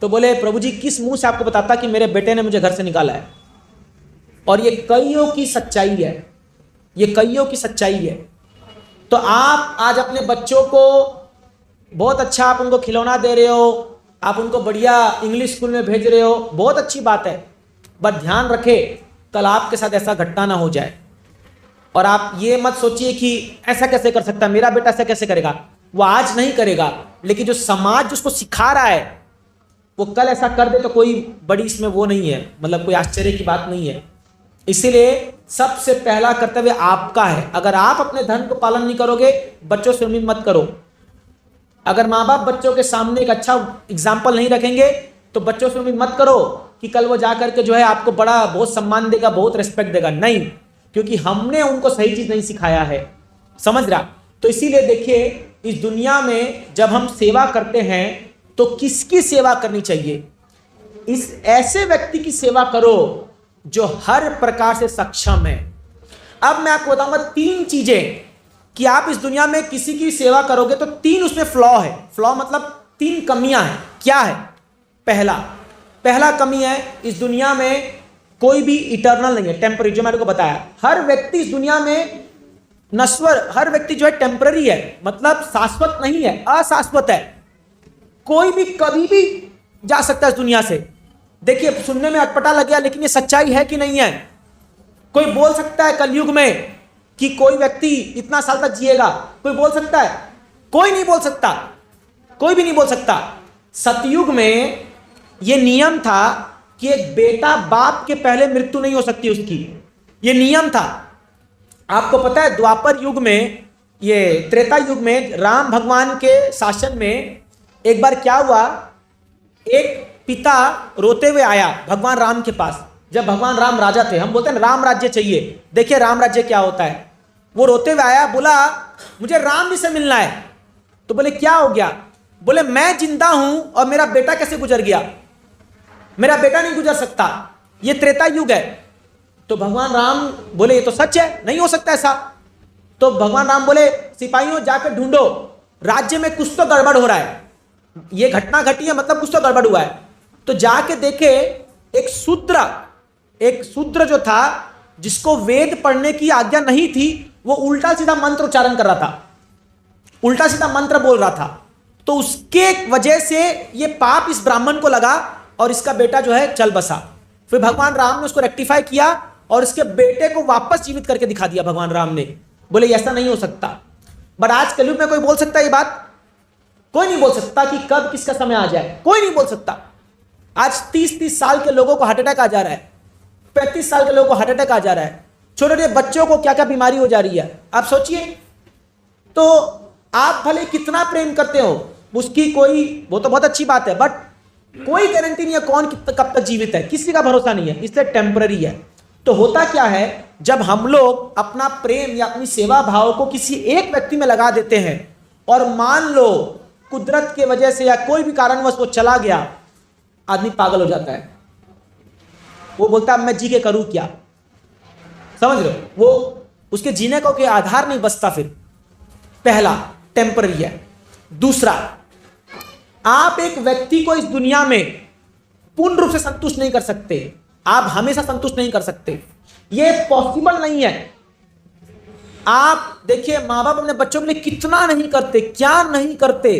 तो बोले प्रभु जी किस मुंह से आपको बताता कि मेरे बेटे ने मुझे घर से निकाला है? और ये कईयों की सच्चाई है, ये कईयों की सच्चाई है। तो आप आज अपने बच्चों को बहुत अच्छा, आप उनको खिलौना दे रहे हो, आप उनको बढ़िया इंग्लिश स्कूल में भेज रहे हो, बहुत अच्छी बात है। बट ध्यान रखें कल आपके साथ ऐसा घटना ना हो जाए। और आप ये मत सोचिए कि ऐसा कैसे कर सकता है, मेरा बेटा ऐसा कैसे करेगा। वो आज नहीं करेगा, लेकिन जो समाज जिसको सिखा रहा है वो कल ऐसा कर दे तो कोई बड़ी इसमें वो नहीं है, मतलब कोई आश्चर्य की बात नहीं है। इसीलिए सबसे पहला कर्तव्य आपका है। अगर आप अपने धर्म को पालन नहीं करोगे, बच्चों से उम्मीद मत करो। अगर माँ बाप बच्चों के सामने एक अच्छा एग्जाम्पल नहीं रखेंगे तो बच्चों से उम्मीद मत करो कि कल वो जा करके जो है आपको बड़ा बहुत सम्मान देगा, बहुत रिस्पेक्ट देगा। नहीं, क्योंकि हमने उनको सही चीज नहीं सिखाया है, समझ रहा। तो इसीलिए देखिए इस दुनिया में जब हम सेवा करते हैं तो किसकी सेवा करनी चाहिए? इस ऐसे व्यक्ति की सेवा करो जो हर प्रकार से सक्षम है। अब मैं आपको बताऊंगा 3 चीजें कि आप इस दुनिया में किसी की सेवा करोगे तो 3 उसमें फ्लॉ है। फ्लॉ मतलब 3 कमियां हैं। क्या है? पहला कमी है, इस दुनिया में कोई भी इटर्नल नहीं है, टेम्पररी। जो मैंने को बताया, हर व्यक्ति इस दुनिया में नश्वर, हर व्यक्ति जो है टेम्पररी है, मतलब शाश्वत नहीं है, अशाश्वत है। कोई भी कभी भी जा सकता है इस दुनिया से। देखिए सुनने में अटपटा लग गया, लेकिन ये सच्चाई है कि नहीं है? कोई बोल सकता है कलयुग में कि कोई व्यक्ति इतना साल तक जिएगा? कोई बोल सकता है? कोई नहीं बोल सकता, कोई भी नहीं बोल सकता। सतयुग में यह नियम था कि एक बेटा बाप के पहले मृत्यु नहीं हो सकती उसकी, यह नियम था। आपको पता है द्वापर युग में, ये त्रेता युग में राम भगवान के शासन में एक बार क्या हुआ, एक पिता रोते हुए आया भगवान राम के पास। जब भगवान राम राजा थे, हम बोलते हैं राम राज्य चाहिए। देखिए राम राज्य क्या होता है। वो रोते हुए आया, बोला मुझे राम जी से मिलना है। तो बोले क्या हो गया? बोले मैं जिंदा हूं और मेरा बेटा कैसे गुजर गया? मेरा बेटा नहीं गुजर सकता, ये त्रेता युग है। तो भगवान राम बोले ये तो सच है, नहीं हो सकता ऐसा। तो भगवान राम बोले सिपाहियों जाकर ढूंढो, राज्य में कुछ तो गड़बड़ हो रहा है, ये घटना घटी है मतलब कुछ तो गड़बड़ हुआ है। तो जाके देखे एक शूद्र जो था, जिसको वेद पढ़ने की आज्ञा नहीं थी, वो उल्टा सीधा मंत्र उच्चारण कर रहा था, उल्टा सीधा मंत्र बोल रहा था। तो उसके वजह से ये पाप इस ब्राह्मण को लगा और इसका बेटा जो है चल बसा। फिर भगवान राम ने उसको रेक्टिफाई किया और इसके बेटे को वापस जीवित करके दिखा दिया भगवान राम ने। बोले ऐसा नहीं हो सकता। बट आज कलयुग में कोई बोल सकता है ये बात? कोई नहीं बोल सकता कि कब किसका समय आ जाए, कोई नहीं बोल सकता। आज 30-30 साल के लोगों को हार्ट अटैक आ जा रहा है, 35 साल के लोगों को हार्ट अटैक आ जा रहा है, छोटे छोटे बच्चों को क्या क्या बीमारी हो जा रही है, आप सोचिए। तो आप भले कितना प्रेम करते हो उसकी कोई, वो तो बहुत अच्छी बात है, बट कोई गारंटी नहीं है कौन कब तक जीवित है, किसी का भरोसा नहीं है, इसलिए टेम्पररी है। तो होता क्या है, जब हम लोग अपना प्रेम या अपनी सेवा भाव को किसी एक व्यक्ति में लगा देते हैं और मान लो कुदरत के वजह से या कोई भी कारणवश वो चला गया, आदमी पागल हो जाता है। वो बोलता है मैं जी के करूं क्या, समझ रहे हो? वो उसके जीने का कोई आधार नहीं बचता। फिर पहला टेम्पररी है। दूसरा, आप एक व्यक्ति को इस दुनिया में पूर्ण रूप से संतुष्ट नहीं कर सकते, आप हमेशा संतुष्ट नहीं कर सकते, ये पॉसिबल नहीं है। आप देखिए माँ बाप अपने बच्चों के लिए कितना नहीं करते, क्या नहीं करते,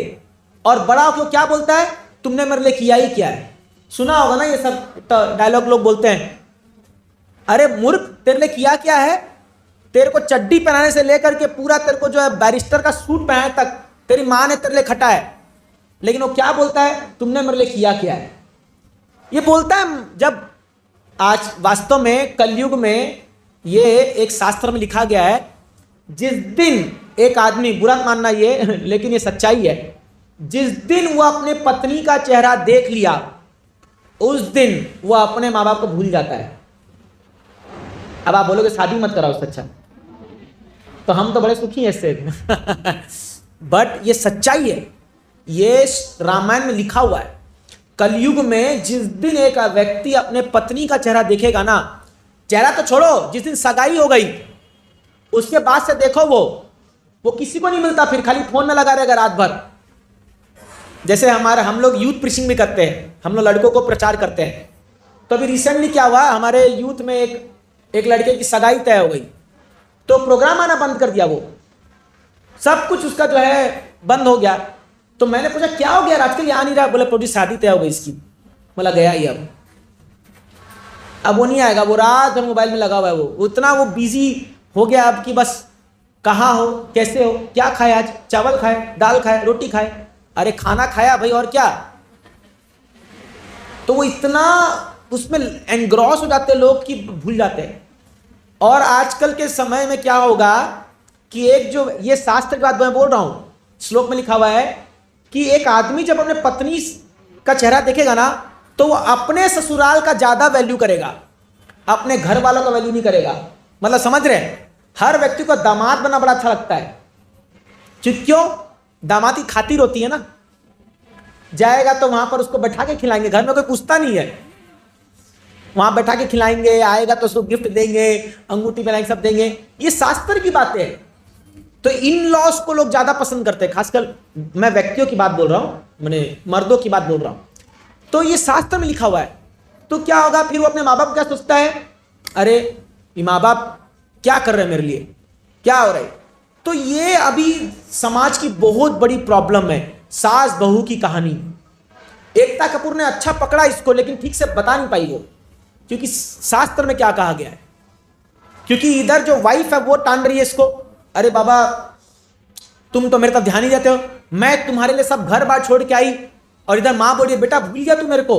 और बड़ा होकर क्या बोलता है, तुमने मेरे लिए किया ही क्या है। सुना होगा ना ये सब डायलॉग लोग बोलते हैं, अरे मूर्ख तेरे लिए किया क्या है, तेरे को चड्डी पहनाने से लेकर के पूरा तेरे को जो है बैरिस्टर का सूट पहनाने तक तेरी माँ ने तेरे लिए खटा है, लेकिन वो क्या बोलता है, तुमने मेरे लिए किया क्या है। ये बोलता है जब आज वास्तव में कलयुग में ये एक शास्त्र में लिखा गया है, जिस दिन एक आदमी, बुरा मानना ये लेकिन ये सच्चाई है, जिस दिन वो अपने पत्नी का चेहरा देख लिया उस दिन वो अपने माँ बाप को भूल जाता है। अब आप बोलोगे शादी मत कराओ उससे अच्छा, तो हम तो बड़े सुखी हैं इससे बट ये सच्चाई है, ये रामायण में लिखा हुआ है। कलयुग में जिस दिन एक व्यक्ति अपने पत्नी का चेहरा देखेगा ना, चेहरा तो छोड़ो, जिस दिन सगाई हो गई उसके बाद से देखो वो किसी को नहीं मिलता, फिर खाली फोन में लगा रहेगा रात भर। जैसे हम लोग यूथ प्रीचिंग भी करते हैं, हम लोग लड़कों को प्रचार करते हैं। तो अभी रिसेंटली क्या हुआ, हमारे यूथ में एक लड़के की सगाई तय हो गई, तो प्रोग्राम आना बंद कर दिया, वो सब कुछ उसका जो है बंद हो गया। तो मैंने पूछा क्या हो गया, आजकल ये आ नहीं रहा। बोला प्रोड्यूस शादी तय हो गई इसकी। बोला गया ही अब वो नहीं आएगा, वो रात भर मोबाइल में लगा हुआ है, वो उतना वो बिजी हो गया अब कि बस कहाँ हो, कैसे हो, क्या खाए आज, चावल खाए, दाल खाए, रोटी खाए, अरे खाना खाया भाई और क्या। तो वो इतना उसमें एनग्रॉस हो जाते हैं लोग कि भूल जाते हैं। और आजकल के समय में क्या होगा कि एक जो ये शास्त्र की बात मैं बोल रहा हूं, श्लोक में लिखा हुआ है कि एक आदमी जब अपने पत्नी का चेहरा देखेगा ना, तो वो अपने ससुराल का ज्यादा वैल्यू करेगा, अपने घर वालों का वैल्यू नहीं करेगा। मतलब समझ रहे हैं, हर व्यक्ति को दामाद बनना बड़ा अच्छा लगता है, क्यों, दामाद की खातिर होती है ना। जाएगा तो वहां पर उसको बैठा के खिलाएंगे, घर में कोई पूछता नहीं है, वहां बैठा के खिलाएंगे, आएगा तो उसको गिफ्ट देंगे, अंगूठी पहनाएंगे, सब देंगे। ये शास्त्र की बातें हैं। तो इन लॉस को लोग ज्यादा पसंद करते हैं, खासकर मैं व्यक्तियों की बात बोल रहा हूं, मैंने मर्दों की बात बोल रहा हूं। तो ये शास्त्र में लिखा हुआ है। तो क्या होगा फिर, वो अपने माँ बाप को क्या सोचता है, अरे ये माँ बाप क्या कर रहे हैं मेरे लिए, क्या हो रहा है। तो ये अभी समाज की बहुत बड़ी प्रॉब्लम है, सास बहू की कहानी। एकता कपूर ने अच्छा पकड़ा इसको, लेकिन ठीक से बता नहीं पाई वो, क्योंकि शास्त्र में क्या कहा गया है। क्योंकि इधर जो वाइफ है वो टान रही है इसको, अरे बाबा तुम तो मेरे तरफ ध्यान नहीं देते हो, मैं तुम्हारे लिए सब घर बार छोड़ के आई, और इधर माँ बोली बेटा भूल गया तू मेरे को,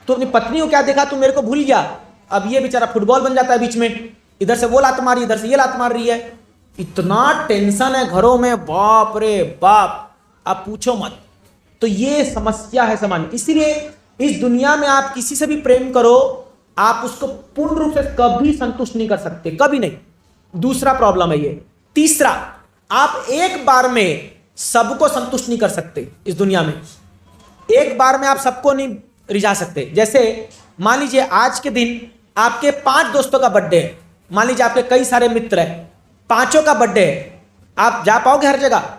तो अपनी पत्नी को क्या देखा, तू मेरे को भूल गया। अब ये बेचारा फुटबॉल बन जाता है बीच में, इधर से वो लात मारी, इधर से ये लात मार रही है। इतना टेंशन है घरों में, बाप रे बाप, आप पूछो मत। तो ये समस्या है समाज। इसीलिए इस दुनिया में आप किसी से भी प्रेम करो, आप उसको पूर्ण रूप से कभी संतुष्ट नहीं कर सकते, कभी नहीं। दूसरा प्रॉब्लम है ये। तीसरा, आप एक बार में सबको संतुष्ट नहीं कर सकते इस दुनिया में, एक बार में आप सबको नहीं रिझा सकते। जैसे मान लीजिए आज के दिन आपके 5 दोस्तों का बर्थडे है, मान लीजिए आपके कई सारे मित्र हैं, 5 का बर्थडे है, आप जा पाओगे हर जगह?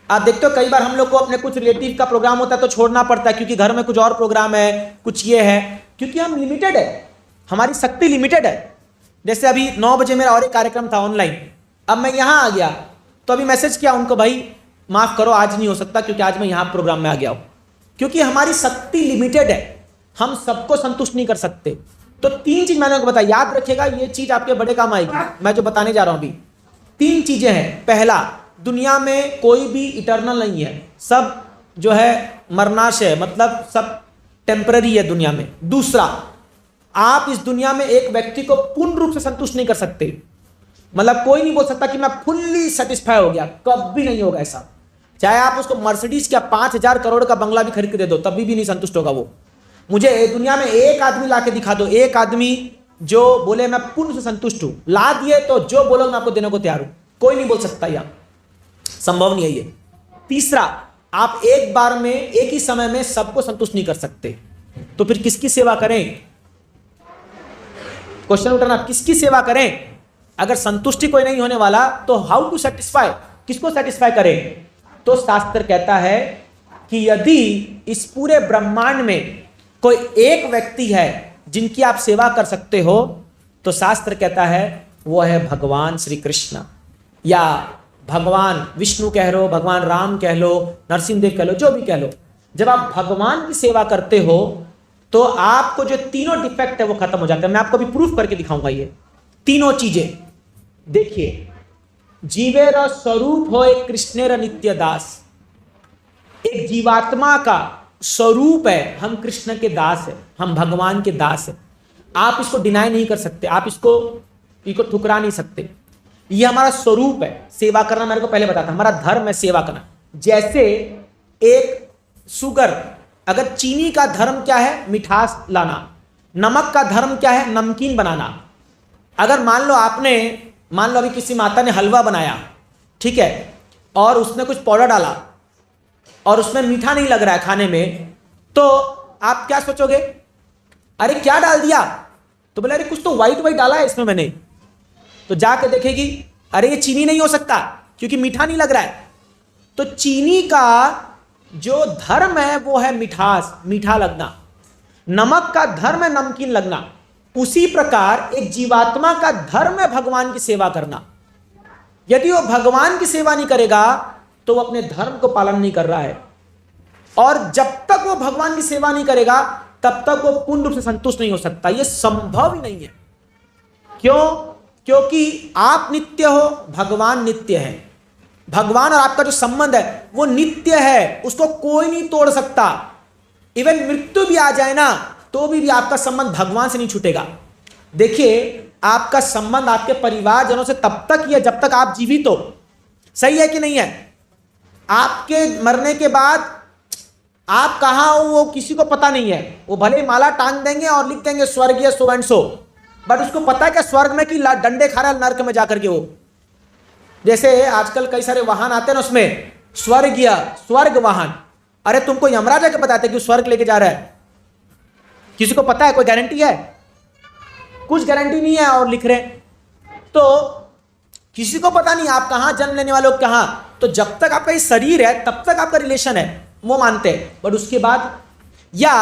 आप देखते हो कई बार हम लोग को अपने कुछ रिलेटिव का प्रोग्राम होता है तो छोड़ना पड़ता है, क्योंकि घर में कुछ और प्रोग्राम है, कुछ ये है, क्योंकि हम लिमिटेड है, हमारी शक्ति लिमिटेड है। जैसे अभी 9 बजे मेरा और एक कार्यक्रम था ऑनलाइन, अब मैं यहाँ आ गया तो अभी मैसेज किया उनको, भाई माफ करो आज नहीं हो सकता क्योंकि आज मैं यहाँ प्रोग्राम में आ गया हूँ, क्योंकि हमारी शक्ति लिमिटेड है, हम सबको संतुष्ट नहीं कर सकते। तो 3 चीज मैंने आपको बताया, याद रखिएगा, ये चीज आपके बड़े काम आएगी, मैं जो बताने जा रहा हूं अभी। 3 चीजें हैं। पहला, दुनिया में कोई भी इटर्नल नहीं है, सब जो है मरनाश है, मतलब सब टेम्पररी है दुनिया में। दूसरा, आप इस दुनिया में एक व्यक्ति को पूर्ण रूप से संतुष्ट नहीं कर सकते, मतलब कोई नहीं बोल सकता कि मैं फुल्ली सेटिस्फाई हो गया, कभी नहीं होगा ऐसा। चाहे आप उसको मर्सिडीज का 5,000 करोड़ का बंगला भी खरीद के दे दो, तभी भी नहीं संतुष्ट होगा वो। मुझे दुनिया में एक आदमी ला के दिखा दो, एक आदमी जो बोले मैं पूर्ण से संतुष्ट हूं, ला दिए तो जो बोलो मैं आपको देने को तैयार हूं, कोई नहीं बोल सकता, यह संभव नहीं है ये। तीसरा, आप एक बार में एक ही समय में सबको संतुष्ट नहीं कर सकते, तो फिर किसकी सेवा करें? क्वेश्चन उठाना, आप किसकी सेवा करें? अगर संतुष्टि कोई नहीं होने वाला तो हाउ टू सेटिस्फाई, किसको सेटिस्फाई करें? तो शास्त्र कहता है कि यदि इस पूरे ब्रह्मांड में कोई एक व्यक्ति है जिनकी आप सेवा कर सकते हो, तो शास्त्र कहता है वो है भगवान श्री कृष्ण, या भगवान विष्णु कह लो, भगवान राम कह लो, नरसिंहदेव कह लो, जो भी कह लो। जब आप भगवान की सेवा करते हो तो आपको जो तीनों डिफेक्ट है वो खत्म हो जाते हैं। मैं आपको भी प्रूफ करके दिखाऊंगा ये तीनों चीजें। देखिए, जीवेर स्वरूप हो एक कृष्णेर नित्य दास। एक जीवात्मा का स्वरूप है, हम कृष्ण के दास है, हम भगवान के दास है। आप इसको डिनाई नहीं कर सकते, आप इसको ठुकरा नहीं सकते। ये हमारा स्वरूप है। सेवा करना मेरे को पहले बताता, हमारा धर्म है सेवा करना। जैसे एक शुगर, अगर चीनी का धर्म क्या है? मिठास लाना। नमक का धर्म क्या है? नमकीन बनाना। अगर मान लो अभी किसी माता ने हलवा बनाया, ठीक है, और उसने कुछ पाउडर डाला और उसमें मीठा नहीं लग रहा है खाने में, तो आप क्या सोचोगे? अरे क्या डाल दिया? तो बोले अरे कुछ तो व्हाइट डाला है इसमें मैंने। तो जाके देखेगी, अरे ये चीनी नहीं हो सकता क्योंकि मीठा नहीं लग रहा है। तो चीनी का जो धर्म है वो है मिठास, मीठा लगना। नमक का धर्म है नमकीन लगना। उसी प्रकार एक जीवात्मा का धर्म है भगवान की सेवा करना। यदि वो भगवान की सेवा नहीं करेगा तो वो अपने धर्म को पालन नहीं कर रहा है, और जब तक वो भगवान की सेवा नहीं करेगा तब तक वो पूर्ण रूप से संतुष्ट नहीं हो सकता। ये संभव ही नहीं है। क्यों? क्योंकि आप नित्य हो, भगवान नित्य है। भगवान और आपका जो संबंध है वो नित्य है, उसको कोई नहीं तोड़ सकता। इवन मृत्यु भी आ जाए ना तो भी आपका संबंध भगवान से नहीं छूटेगा। देखिए, आपका संबंध आपके परिवारजनों से तब तक ही है जब तक आप जीवित हो। सही है कि नहीं है? आपके मरने के बाद आप कहां हो वो किसी को पता नहीं है। वो भले ही माला टांग देंगे और लिख देंगे स्वर्गीय सो एंड सो, बट उसको पता है क्या स्वर्ग में कि डंडे खा रहा है नर्क में जाकर के। वो जैसे आजकल कई सारे वाहन आते हैं ना, उसमें स्वर्ग वाहन। अरे तुमको यमराज आके बताते कि स्वर्ग लेके जा रहा है? किसी को पता है? कोई गारंटी है? कुछ गारंटी नहीं है, और लिख रहे। तो किसी को पता नहीं आप कहां जन्म लेने वाले हो, कहां। तो जब तक आपका ये शरीर है तब तक आपका रिलेशन है, वो मानते हैं। बट उसके बाद, या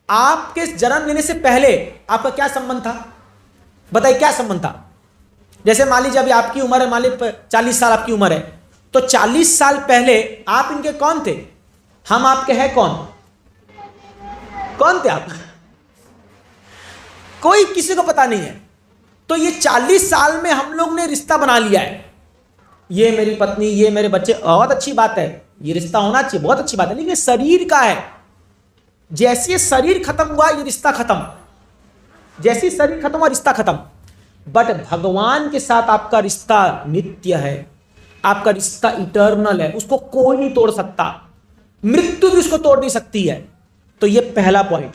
आपके जन्म लेने से पहले आपका क्या संबंध था? बताइए क्या संबंध था? जैसे मान लीजिए अभी आपकी उम्र है, मान लीजिए 40 साल आपकी उम्र है, तो 40 साल पहले आप इनके कौन थे? हम आपके हैं कौन थे आप? कोई किसी को पता नहीं है। तो ये 40 साल में हम लोग ने रिश्ता बना लिया है। ये मेरी पत्नी, ये मेरे बच्चे, बहुत अच्छी बात है, ये रिश्ता होना चाहिए, बहुत अच्छी बात है। लेकिन शरीर का है। जैसे शरीर खत्म हुआ ये रिश्ता खत्म, जैसे शरीर खत्म हुआ रिश्ता खत्म। बट भगवान के साथ आपका रिश्ता नित्य है, आपका रिश्ता इटर्नल है, उसको कोई नहीं तोड़ सकता, मृत्यु भी उसको तोड़ नहीं सकती है। तो ये पहला पॉइंट।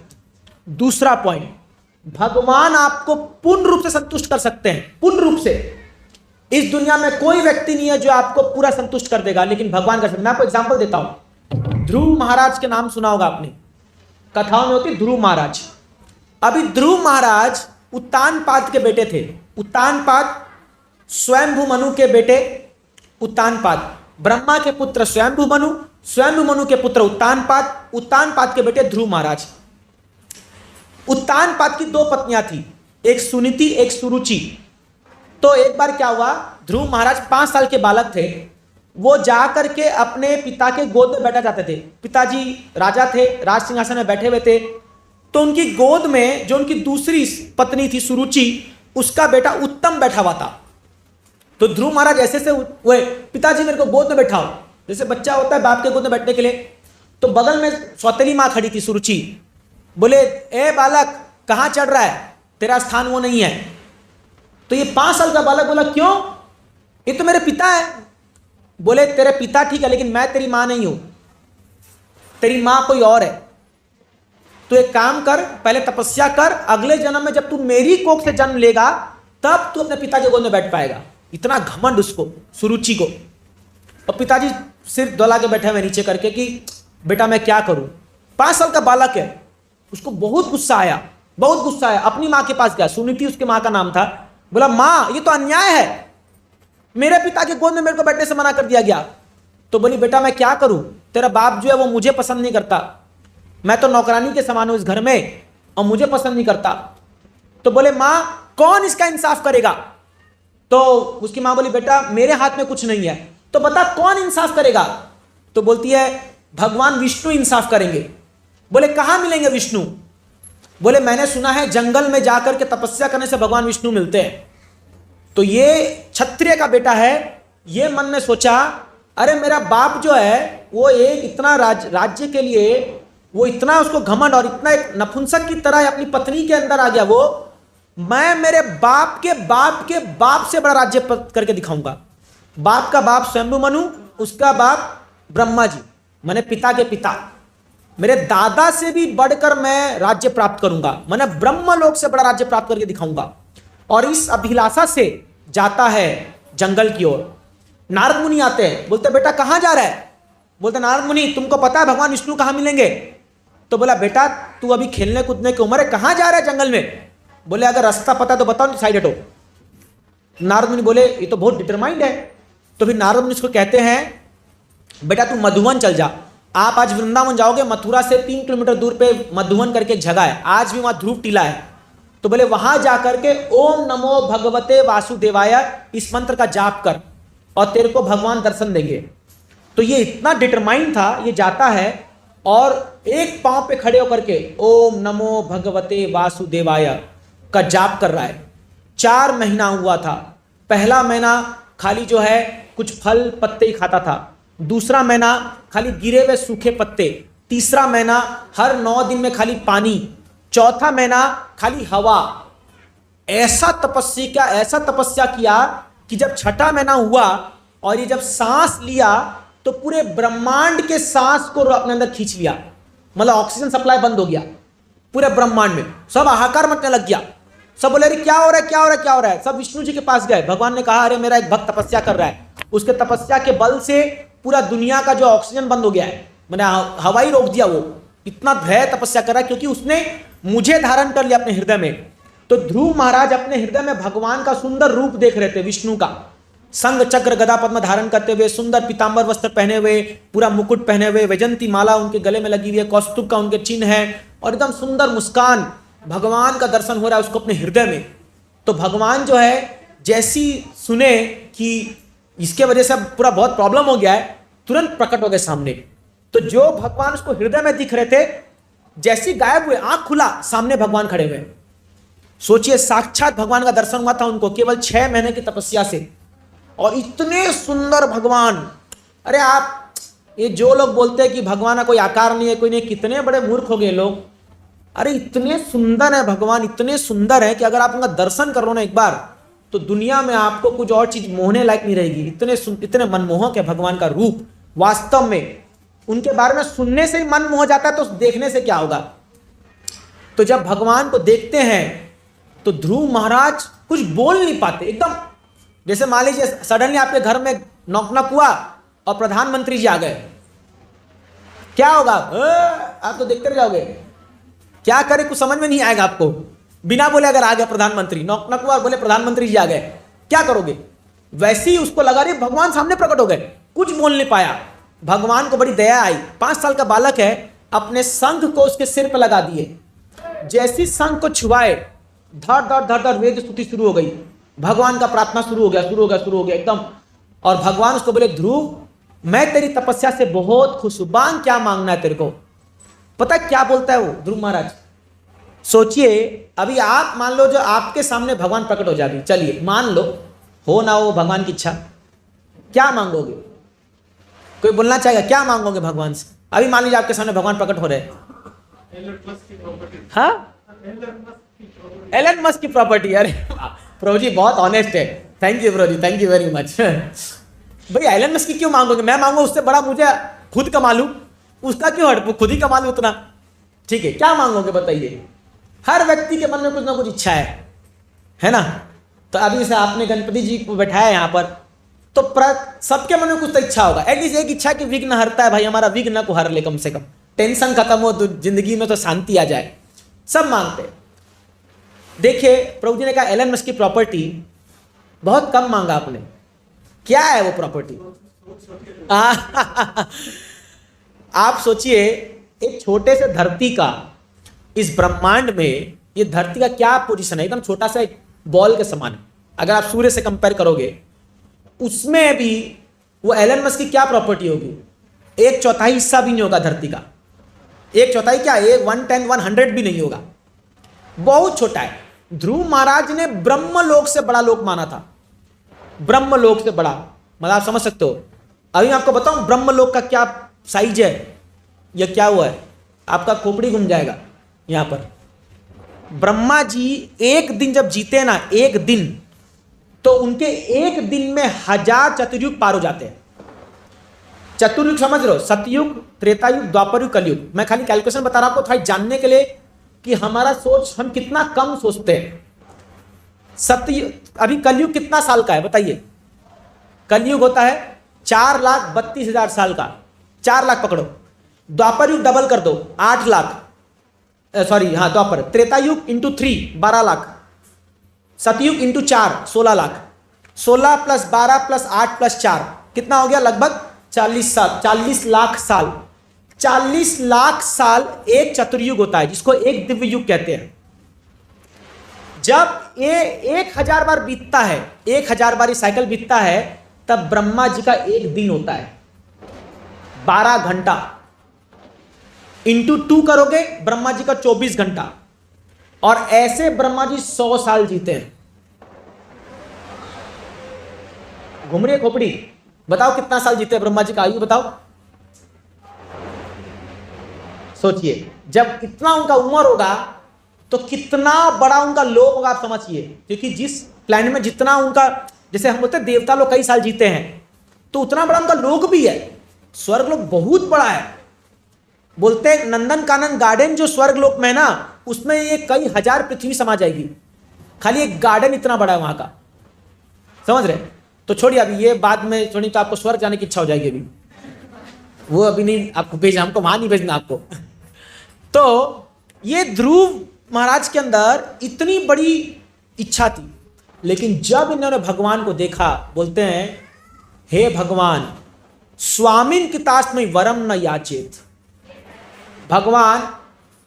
दूसरा पॉइंट, भगवान आपको पूर्ण रूप से संतुष्ट कर सकते हैं, पूर्ण रूप से। इस दुनिया में कोई व्यक्ति नहीं है जो आपको पूरा संतुष्ट कर देगा, लेकिन भगवान कर सकते हैं। मैं आपको एग्जांपल देता हूं। ध्रुव महाराज के नाम सुना होगा आपने, कथाओं में होती ध्रुव महाराज। अभी ध्रुव महाराज उत्तानपाद के बेटे थे। उत्तानपाद स्वयंभू मनु के बेटे उत्तानपाद, ब्रह्मा के पुत्र स्वयंभू मनु, स्वयंभू मनु के पुत्र उत्तानपाद, उत्तानपाद के बेटे ध्रुव महाराज। उत्तानपाद की 2 पत्नियां थी, एक सुनीति एक सुरुचि। तो एक बार क्या हुआ, ध्रुव महाराज 5 साल के बालक थे। वो जाकर के अपने पिता के गोद में बैठा जाते थे। पिताजी राजा थे, राज सिंहासन में बैठे हुए थे। तो उनकी गोद में जो उनकी दूसरी पत्नी थी सुरुचि, उसका बेटा उत्तम बैठा हुआ था। तो ध्रुव महाराज ऐसे से हुए, पिताजी मेरे को गोद में बैठाओ, जैसे बच्चा होता है बाप के गोद में बैठने के लिए। तो बगल में सौतेली माँ खड़ी थी सुरुचि। बोले ए बालक कहाँ चढ़ रहा है, तेरा स्थान वो नहीं है। तो ये 5 साल का बालक बोला क्यों, ये तो मेरे पिता है। बोले तेरे पिता ठीक है, लेकिन मैं तेरी माँ नहीं हूं, तेरी माँ कोई और है। तो एक काम कर, पहले तपस्या कर, अगले जन्म में जब तू मेरी कोख से जन्म लेगा तब तू अपने पिता के गोद में बैठ पाएगा। इतना घमंड उसको, सुरुचि को। और पिताजी सिर डोला के बैठे हुए नीचे करके कि बेटा मैं क्या करूं। 5 साल का बालक है, उसको बहुत गुस्सा आया, बहुत गुस्सा आया। अपनी माँ के पास गया, सुनीति उसके माँ का नाम था। बोला माँ ये तो अन्याय है, मेरे पिता के गोद में मेरे को बैठने से मना कर दिया गया। तो बोली बेटा मैं क्या करूं, तेरा बाप जो है वो मुझे पसंद नहीं करता, मैं तो नौकरानी के समान हूं इस घर में और मुझे पसंद नहीं करता। तो बोले मां कौन इसका इंसाफ करेगा? तो उसकी मां बोली बेटा मेरे हाथ में कुछ नहीं है, तो बता कौन इंसाफ करेगा? तो बोलती है भगवान विष्णु इंसाफ करेंगे। बोले कहां मिलेंगे विष्णु? बोले मैंने सुना है जंगल में जाकर के तपस्या करने से भगवान विष्णु मिलते हैं। तो ये क्षत्रिय का बेटा है, ये मन में सोचा अरे मेरा बाप जो है वो एक इतना राज्य के लिए वो इतना उसको घमंड और इतना एक नपुंसक की तरह अपनी पत्नी के अंदर आ गया, वो मैं मेरे बाप के बाप के बाप से बड़ा राज्य करके दिखाऊंगा। बाप का बाप स्वयंभु मनु, उसका बाप ब्रह्मा जी, मैंने पिता के पिता, मेरे दादा से भी बढ़कर मैं राज्य प्राप्त करूंगा, मैंने ब्रह्मलोक से बड़ा राज्य प्राप्त करके दिखाऊंगा। और इस अभिलाषा से जाता है जंगल की ओर। नारद मुनि आते हैं, बोलते बेटा कहां जा रहा है? बोलते नारद मुनि तुमको पता है भगवान विष्णु कहां मिलेंगे? तो बोला बेटा तू अभी खेलने कूदने की उम्र है, कहां जा रहा है जंगल में? बोले अगर रास्ता पता तो बताओ, साइड हटो। नारद मुनि बोले ये तो बहुत डिटरमाइंड है। तो फिर नारद मुनि उसको कहते हैं बेटा तू मधुवन चल जा। आप आज वृंदावन जाओगे, मथुरा से 3 किलोमीटर दूर पे मधुवन करके एक जगह है, आज भी वहां ध्रुव टीला है। तो बोले वहां जाकर के ओम नमो भगवते वासुदेवाय इस मंत्र का जाप कर और तेरे को भगवान दर्शन देंगे। तो ये इतना डिटरमाइंड था, ये जाता है और एक पांव पे खड़े होकर के ओम नमो भगवते वासुदेवाय का जाप कर रहा है। 4 महीना हुआ था। पहला महीना खाली जो है कुछ फल पत्ते ही खाता था, दूसरा महीना खाली गिरे हुए सूखे पत्ते, तीसरा महीना हर 9 दिन में खाली पानी, चौथा महीना खाली हवा। ऐसा तपस्या किया कि जब छठा महीना हुआ और ये जब सांस लिया तो पूरे ब्रह्मांड के सांस को अपने अंदर खींच लिया, मतलब ऑक्सीजन सप्लाई बंद हो गया पूरे ब्रह्मांड में। सब हाहाकार मचने लग गया, सब बोले अरे क्या हो रहा है, क्या हो रहा है, क्या हो रहा है। सब विष्णु जी के पास गए। भगवान ने कहा अरे मेरा एक भक्त तपस्या कर रहा है, उसके तपस्या के बल से पूरा दुनिया का जो ऑक्सीजन बंद हो गया है, मैंने हवा ही रोक दिया। वो इतना भय तपस्या कर रहा है क्योंकि उसने मुझे धारण कर लिया अपने हृदय में। तो ध्रुव महाराज अपने हृदय में भगवान का सुंदर रूप देख रहे थे, विष्णु का संग चक्र गदा पद्म धारण करते हुए, सुंदर पीतांबर वस्त्र पहने हुए, पूरा मुकुट पहने हुए, वैजंती माला उनके गले में लगी हुई है, कौस्तुभ का उनके चिन्ह है और एकदम सुंदर मुस्कान। भगवान का दर्शन हो रहा है उसको अपने हृदय में। तो भगवान जो है जैसी सुने कि इसके वजह से पूरा बहुत प्रॉब्लम हो गया है, तुरंत प्रकट हो गए सामने। तो जो भगवान उसको हृदय में दिख रहे थे, जैसी गायब हुए, आंख खुला, सामने भगवान खड़े हुए। सोचिए साक्षात भगवान का दर्शन हुआ था उनको केवल 6 महीने की तपस्या से, और इतने सुंदर भगवान। अरे आप ये जो लोग बोलते हैं कि भगवान का कोई आकार नहीं है, कोई नहीं, कितने बड़े मूर्ख हो गए लोग। अरे इतने सुंदर है भगवान, इतने सुंदर है कि अगर आप उनका दर्शन कर लो ना एक बार, तो दुनिया में आपको कुछ और चीज मोहने लायक नहीं रहेगी। इतने मनमोहक है भगवान का रूप। वास्तव में उनके बारे में सुनने से ही मन मोह जाता है, तो देखने से क्या होगा। तो जब भगवान को देखते हैं तो ध्रुव महाराज कुछ बोल नहीं पाते। एकदम जैसे मान लीजिए सडनली आपके घर में नॉक नॉक हुआ और प्रधानमंत्री जी आ गए, क्या होगा? आप तो देखते रह जाओगे, क्या करे कुछ समझ में नहीं आएगा आपको। बिना बोले अगर आ गया प्रधानमंत्री, नॉक नॉक हुआ और बोले प्रधानमंत्री जी आ गए, क्या करोगे? वैसे ही उसको लगा रही भगवान सामने प्रकट हो गए, कुछ बोल नहीं पाया। भगवान को बड़ी दया आई। 5 साल का बालक है, अपने शंख को उसके सिर पर लगा दिए। जैसी शंख को छुआए, धड़ धड़ धड़ धड़ वेद स्तुति शुरू हो गई, भगवान का प्रार्थना शुरू हो गया एकदम। और भगवान उसको बोले ध्रुव मैं तेरी तपस्या से बहुत खुश हूं, मांग क्या मांगना है तेरे को। पता है क्या बोलता है वो ध्रुव महाराज? सोचिए अभी आप मान लो जो आपके सामने भगवान प्रकट हो जाए, चलिए मान लो हो ना हो भगवान की इच्छा, क्या मांगोगे? कोई बोलना चाहेगा क्या मांगोगे भगवान से? अभी मान लीजिए आपके सामने भगवान प्रकट हो रहे हैं। हाँ, एलन मस्क की प्रॉपर्टी। अरे प्रभु जी बहुत ऑनेस्ट है, thank you Prabhu ji, thank you very much. भाई एलन मस्क की क्यों मांगोगे? मैं मांगू उससे बड़ा मुझे खुद कमा लूं, उसका क्यों हट, खुद ही कमा लूं उतना। ठीक है, क्या मांगोगे बताइए? हर व्यक्ति के मन में कुछ ना कुछ इच्छा है ना। तो अभी से आपने गणपति जी को बैठाया यहाँ पर, तो सबके मन में कुछ तो इच्छा होगा। एटलीस्ट एक इच्छा कि विघ्न हरता है भाई, हमारा विघ्न को हर ले, कम से कम टेंशन खत्म हो तो जिंदगी में तो शांति आ जाए, सब मांगते। देखिए प्रभु जी ने कहा एलन मस्क की प्रॉपर्टी, बहुत कम मांगा आपने। क्या है वो प्रॉपर्टी? आप सोचिए एक छोटे से धरती का इस ब्रह्मांड में, ये धरती का क्या पोजीशन है, एकदम छोटा सा एक बॉल के समान है। अगर आप सूर्य से कंपेयर करोगे, उसमें भी वो एलन मस्क की क्या प्रॉपर्टी होगी, 1/4 हिस्सा भी नहीं होगा धरती का। 1/4 क्या, 1/10 100 भी नहीं होगा, बहुत छोटा है। ध्रुव महाराज ने ब्रह्मलोक से बड़ा लोक माना था, ब्रह्मलोक से बड़ा, मतलब आप समझ सकते हो। अभी मैं आपको बताऊं ब्रह्मलोक का क्या साइज है, यह क्या हुआ है, आपका खोपड़ी घूम जाएगा। यहां पर ब्रह्मा जी एक दिन जब जीते ना, एक दिन, तो उनके एक दिन में 1000 चतुर्युग पार हो जाते हैं। चतुर्युग समझ रहे हो, सतयुग, त्रेतायुग, द्वापरयुग, कलयुग। मैं खाली कैलकुलेशन बता रहा हूं आपको थोड़ा जानने के लिए कि हमारा सोच, हम कितना कम सोचते हैं। सतयुग, अभी कलयुग कितना साल का है बताइए, कलयुग होता है 4,32,000 साल का, 4 लाख पकड़ो। द्वापरयुग डबल कर दो, 8 लाख, सॉरी हाँ द्वापर। त्रेतायुग इंटू 3 12 लाख, सतयुग into 4 16 lakh, 16 plus 12 plus 8 plus 4 कितना हो गया, लगभग 40 लाख साल। 40 लाख साल एक चतुर्युग होता है, जिसको एक दिव्य युग कहते हैं। जब ये 1000 बार बीतता है, 1000 बार साइकिल बीतता है, तब ब्रह्मा जी का एक दिन होता है 12 घंटा। इंटू 2 करोगे, ब्रह्मा जी का 24 घंटा। और ऐसे ब्रह्मा जी 100 साल जीते हैं। घूम रही है खोपड़ी, बताओ कितना साल जीते हैं ब्रह्मा जी का, आयु बताओ। सोचिए, जब इतना उनका उम्र होगा तो कितना बड़ा उनका लोक होगा, आप समझिए। क्योंकि जिस प्लैनेट में जितना उनका, जैसे हम बोलते हैं देवता लोग कई साल जीते हैं, तो उतना बड़ा उनका लोक भी है। स्वर्ग लोक बहुत बड़ा है। बोलते हैं नंदन कानन गार्डन जो स्वर्ग लोक में है ना, उसमें ये कई हजार पृथ्वी समा जाएगी, खाली एक गार्डन इतना बड़ा है वहां का, समझ रहे। तो छोड़िए, अभी ये बाद में छोड़िए, तो आपको स्वर्ग जाने की इच्छा हो जाएगी अभी, वो अभी नहीं आपको भेजना, हमको वहां नहीं भेजना आपको। तो ये ध्रुव महाराज के अंदर इतनी बड़ी इच्छा थी, लेकिन जब इन्होंने भगवान को देखा, बोलते हैं हे भगवान, स्वामिन कृतास्मै वरम न याचेत। भगवान,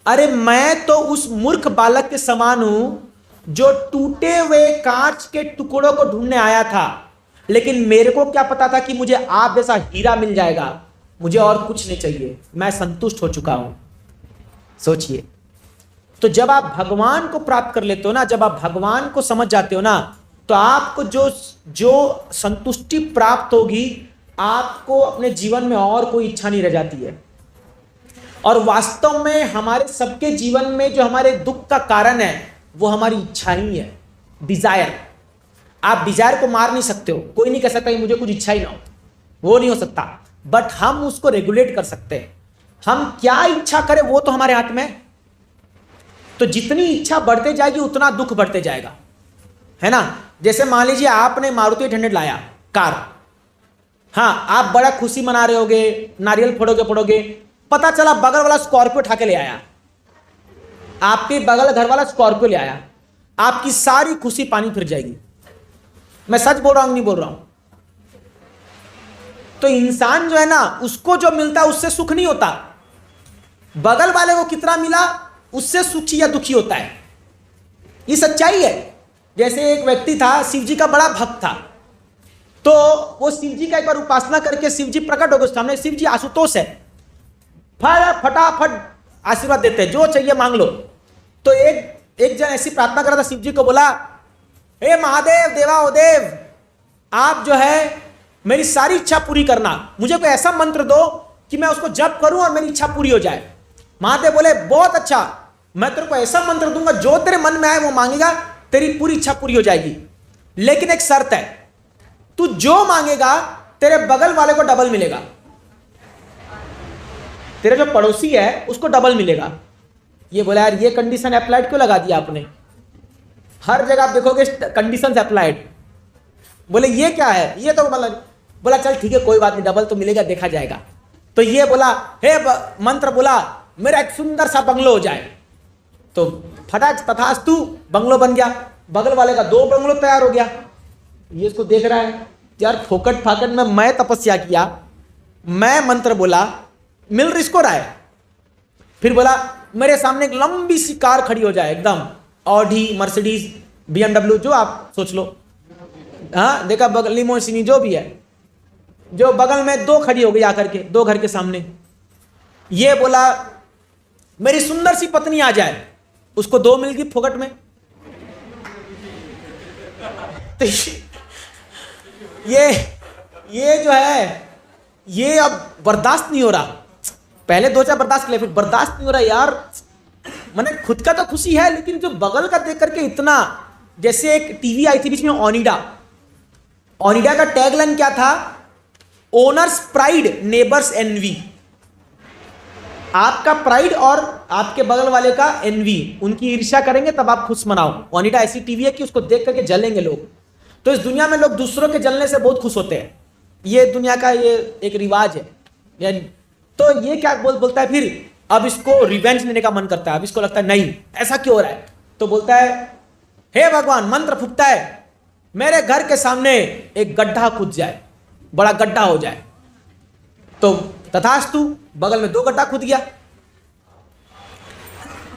अरे मैं तो उस मूर्ख बालक के समान हूं जो टूटे हुए कांच के टुकड़ों को ढूंढने आया था, लेकिन मेरे को क्या पता था कि मुझे आप जैसा हीरा मिल जाएगा, मुझे और कुछ नहीं चाहिए, मैं संतुष्ट हो चुका हूं। सोचिए, तो जब आप भगवान को प्राप्त कर लेते हो ना, जब आप भगवान को समझ जाते हो ना, तो आपको जो संतुष्टि प्राप्त होगी, आपको अपने जीवन में और कोई इच्छा नहीं रह जाती है। और वास्तव में हमारे सबके जीवन में जो हमारे दुख का कारण है, वो हमारी इच्छा ही है, डिजायर। आप डिजायर को मार नहीं सकते हो, कोई नहीं कह सकता कि मुझे कुछ इच्छा ही ना हो, वो नहीं हो सकता। बट हम उसको रेगुलेट कर सकते हैं। हम क्या इच्छा करें वो तो हमारे हाथ में है। तो जितनी इच्छा बढ़ते जाएगी उतना दुख बढ़ते जाएगा, है ना। जैसे मान लीजिए आपने मारुति 800 लाया कार, हाँ आप बड़ा खुशी मना रहे होगे, नारियल फोड़ोगे, पता चला बगल वाला स्कॉर्पियो उठा के ले आया, आपके बगल घर वाला स्कॉर्पियो ले आया, आपकी सारी खुशी पानी फिर जाएगी। मैं सच बोल रहा हूं, नहीं बोल रहा हूं। तो इंसान जो है ना, उसको जो मिलता है उससे सुख नहीं होता, बगल वाले को कितना मिला उससे सुखी या दुखी होता है। ये सच्चाई है। जैसे एक व्यक्ति था, शिव जी का बड़ा भक्त था, तो वो शिव जी का एक बार उपासना करके शिव जी प्रकट हो गए सामने। शिव जी आशुतोष है, फटाफट आशीर्वाद देते हैं, जो चाहिए मांग लो। तो एक जन ऐसी प्रार्थना करा था, शिव जी को बोला, हे महादेव, देवाओदेव, आप जो है मेरी सारी इच्छा पूरी करना, मुझे कोई ऐसा मंत्र दो कि मैं उसको जप करूं और मेरी इच्छा पूरी हो जाए। महादेव बोले, बहुत अच्छा, मैं तेरे को ऐसा मंत्र दूंगा, जो तेरे मन में आए वो मांगेगा, तेरी पूरी इच्छा पूरी हो जाएगी। लेकिन एक शर्त है, तू जो मांगेगा तेरे बगल वाले को डबल मिलेगा, तेरा जो पड़ोसी है उसको डबल मिलेगा। ये बोला, यार ये कंडीशन अप्लाइड क्यों लगा दिया आपने, हर जगह आप देखोगे कंडीशंस अप्लाइड। बोले ये क्या है, ये तो मतलब, बोला चल ठीक है कोई बात नहीं, डबल तो मिलेगा, देखा जाएगा। तो ये बोला, हे मंत्र बोला, मेरा एक सुंदर सा बंगलो हो जाए। तो फटाक तथास्तु, बंगलो बन गया, बगल वाले का 2 बंगलो तैयार हो गया। ये इसको देख रहा है, यार फोकट फाकट में मैं तपस्या किया, मैं मंत्र बोला, मिल इसको रहा है, फिर बोला मेरे सामने एक लंबी सी कार खड़ी हो जाए, एकदम ऑडी, मर्सिडीज, BMW, जो आप सोच लो, हाँ देखा, बगल लिमोसिनी जो भी है, जो बगल में दो खड़ी हो गई आकर के, दो घर के सामने। ये बोला मेरी सुंदर सी पत्नी आ जाए, उसको दो मिल गई फोकट में। तो ये जो है, ये अब बर्दाश्त नहीं हो रहा। पहले दो चार बर्दाश्त कर ले, फिर बर्दाश्त नहीं हो रहा यार। मैंने खुद का तो खुशी है, लेकिन जो बगल का देख करके इतना, जैसे एक टीवी आई थी बीच में ओनिडा, ओनिडा का टैगलाइन क्या था? Owner's pride, neighbour's envy. आपका प्राइड और आपके बगल वाले का एनवी, उनकी ईर्ष्या करेंगे तब आप खुश मनाओ। ओनिडा ऐसी टीवी है कि उसको देख करके जलेंगे लोग। तो इस दुनिया में लोग दूसरों के जलने से बहुत खुश होते हैं, ये दुनिया का ये एक रिवाज है। तो ये क्या बोलता है फिर, अब इसको रिवेंज लेने का मन करता है। अब इसको लगता है नहीं ऐसा क्यों हो रहा है, तो बोलता है हे भगवान, मंत्र फूकता है, मेरे घर के सामने एक गड्ढा खुद जाए, बड़ा गड्ढा हो जाए। तो तथास्तु, बगल में दो गड्ढा खुद गया।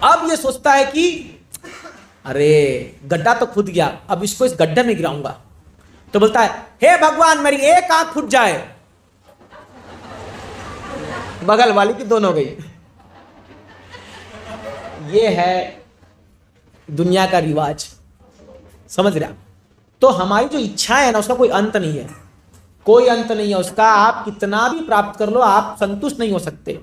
अब ये सोचता है कि अरे गड्ढा तो खुद गया, अब इसको इस गड्ढे में गिराऊंगा। तो बोलता है हे भगवान, मेरी एक आंख फूट जाए, बगल वाली की दोनों गई। ये है दुनिया का रिवाज, समझ रहे? तो हमारी जो इच्छा है ना, उसका कोई अंत नहीं है, कोई अंत नहीं है उसका। आप कितना भी प्राप्त कर लो, आप संतुष्ट नहीं हो सकते।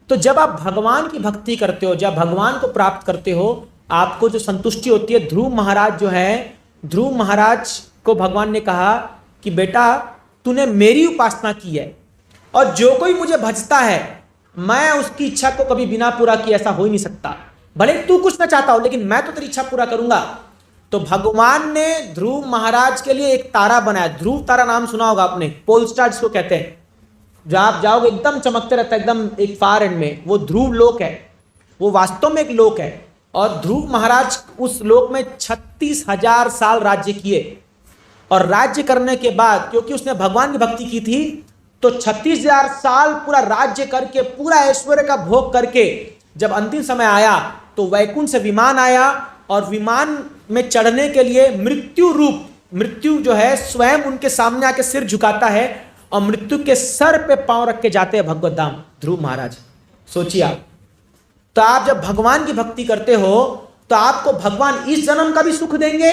तो जब आप भगवान की भक्ति करते हो, जब भगवान को प्राप्त करते हो, आपको जो संतुष्टि होती है। ध्रुव महाराज जो है, ध्रुव महाराज को भगवान ने कहा कि बेटा तूने मेरी उपासना की है, और जो कोई मुझे भजता है, मैं उसकी इच्छा को कभी बिना पूरा किए ऐसा हो ही नहीं सकता। भले तू कुछ ना चाहता हो, लेकिन मैं तो तेरी इच्छा पूरा करूंगा। तो भगवान ने ध्रुव महाराज के लिए एक तारा बनाया। ध्रुव तारा नाम सुना होगा आपने, पोल स्टार जिसको कहते हैं। जब आप जाओगे एकदम चमकते रहता है, एकदम एक फार एंड में, वो ध्रुव लोक है। वो वास्तव में एक लोक है। और ध्रुव महाराज उस लोक में 36,000 साल राज्य किए। और राज्य करने के बाद, क्योंकि उसने भगवान की भक्ति की थी, तो 36,000 साल पूरा राज्य करके, पूरा ऐश्वर्य का भोग करके, जब अंतिम समय आया तो वैकुंठ से विमान आया। और विमान में चढ़ने के लिए मृत्यु रूप, मृत्यु जो है स्वयं उनके सामने आके सिर झुकाता है, और मृत्यु के सर पे पांव रख के जाते हैं भगवत धाम ध्रुव महाराज। सोचिए आप। तो आप जब भगवान की भक्ति करते हो, तो आपको भगवान इस जन्म का भी सुख देंगे,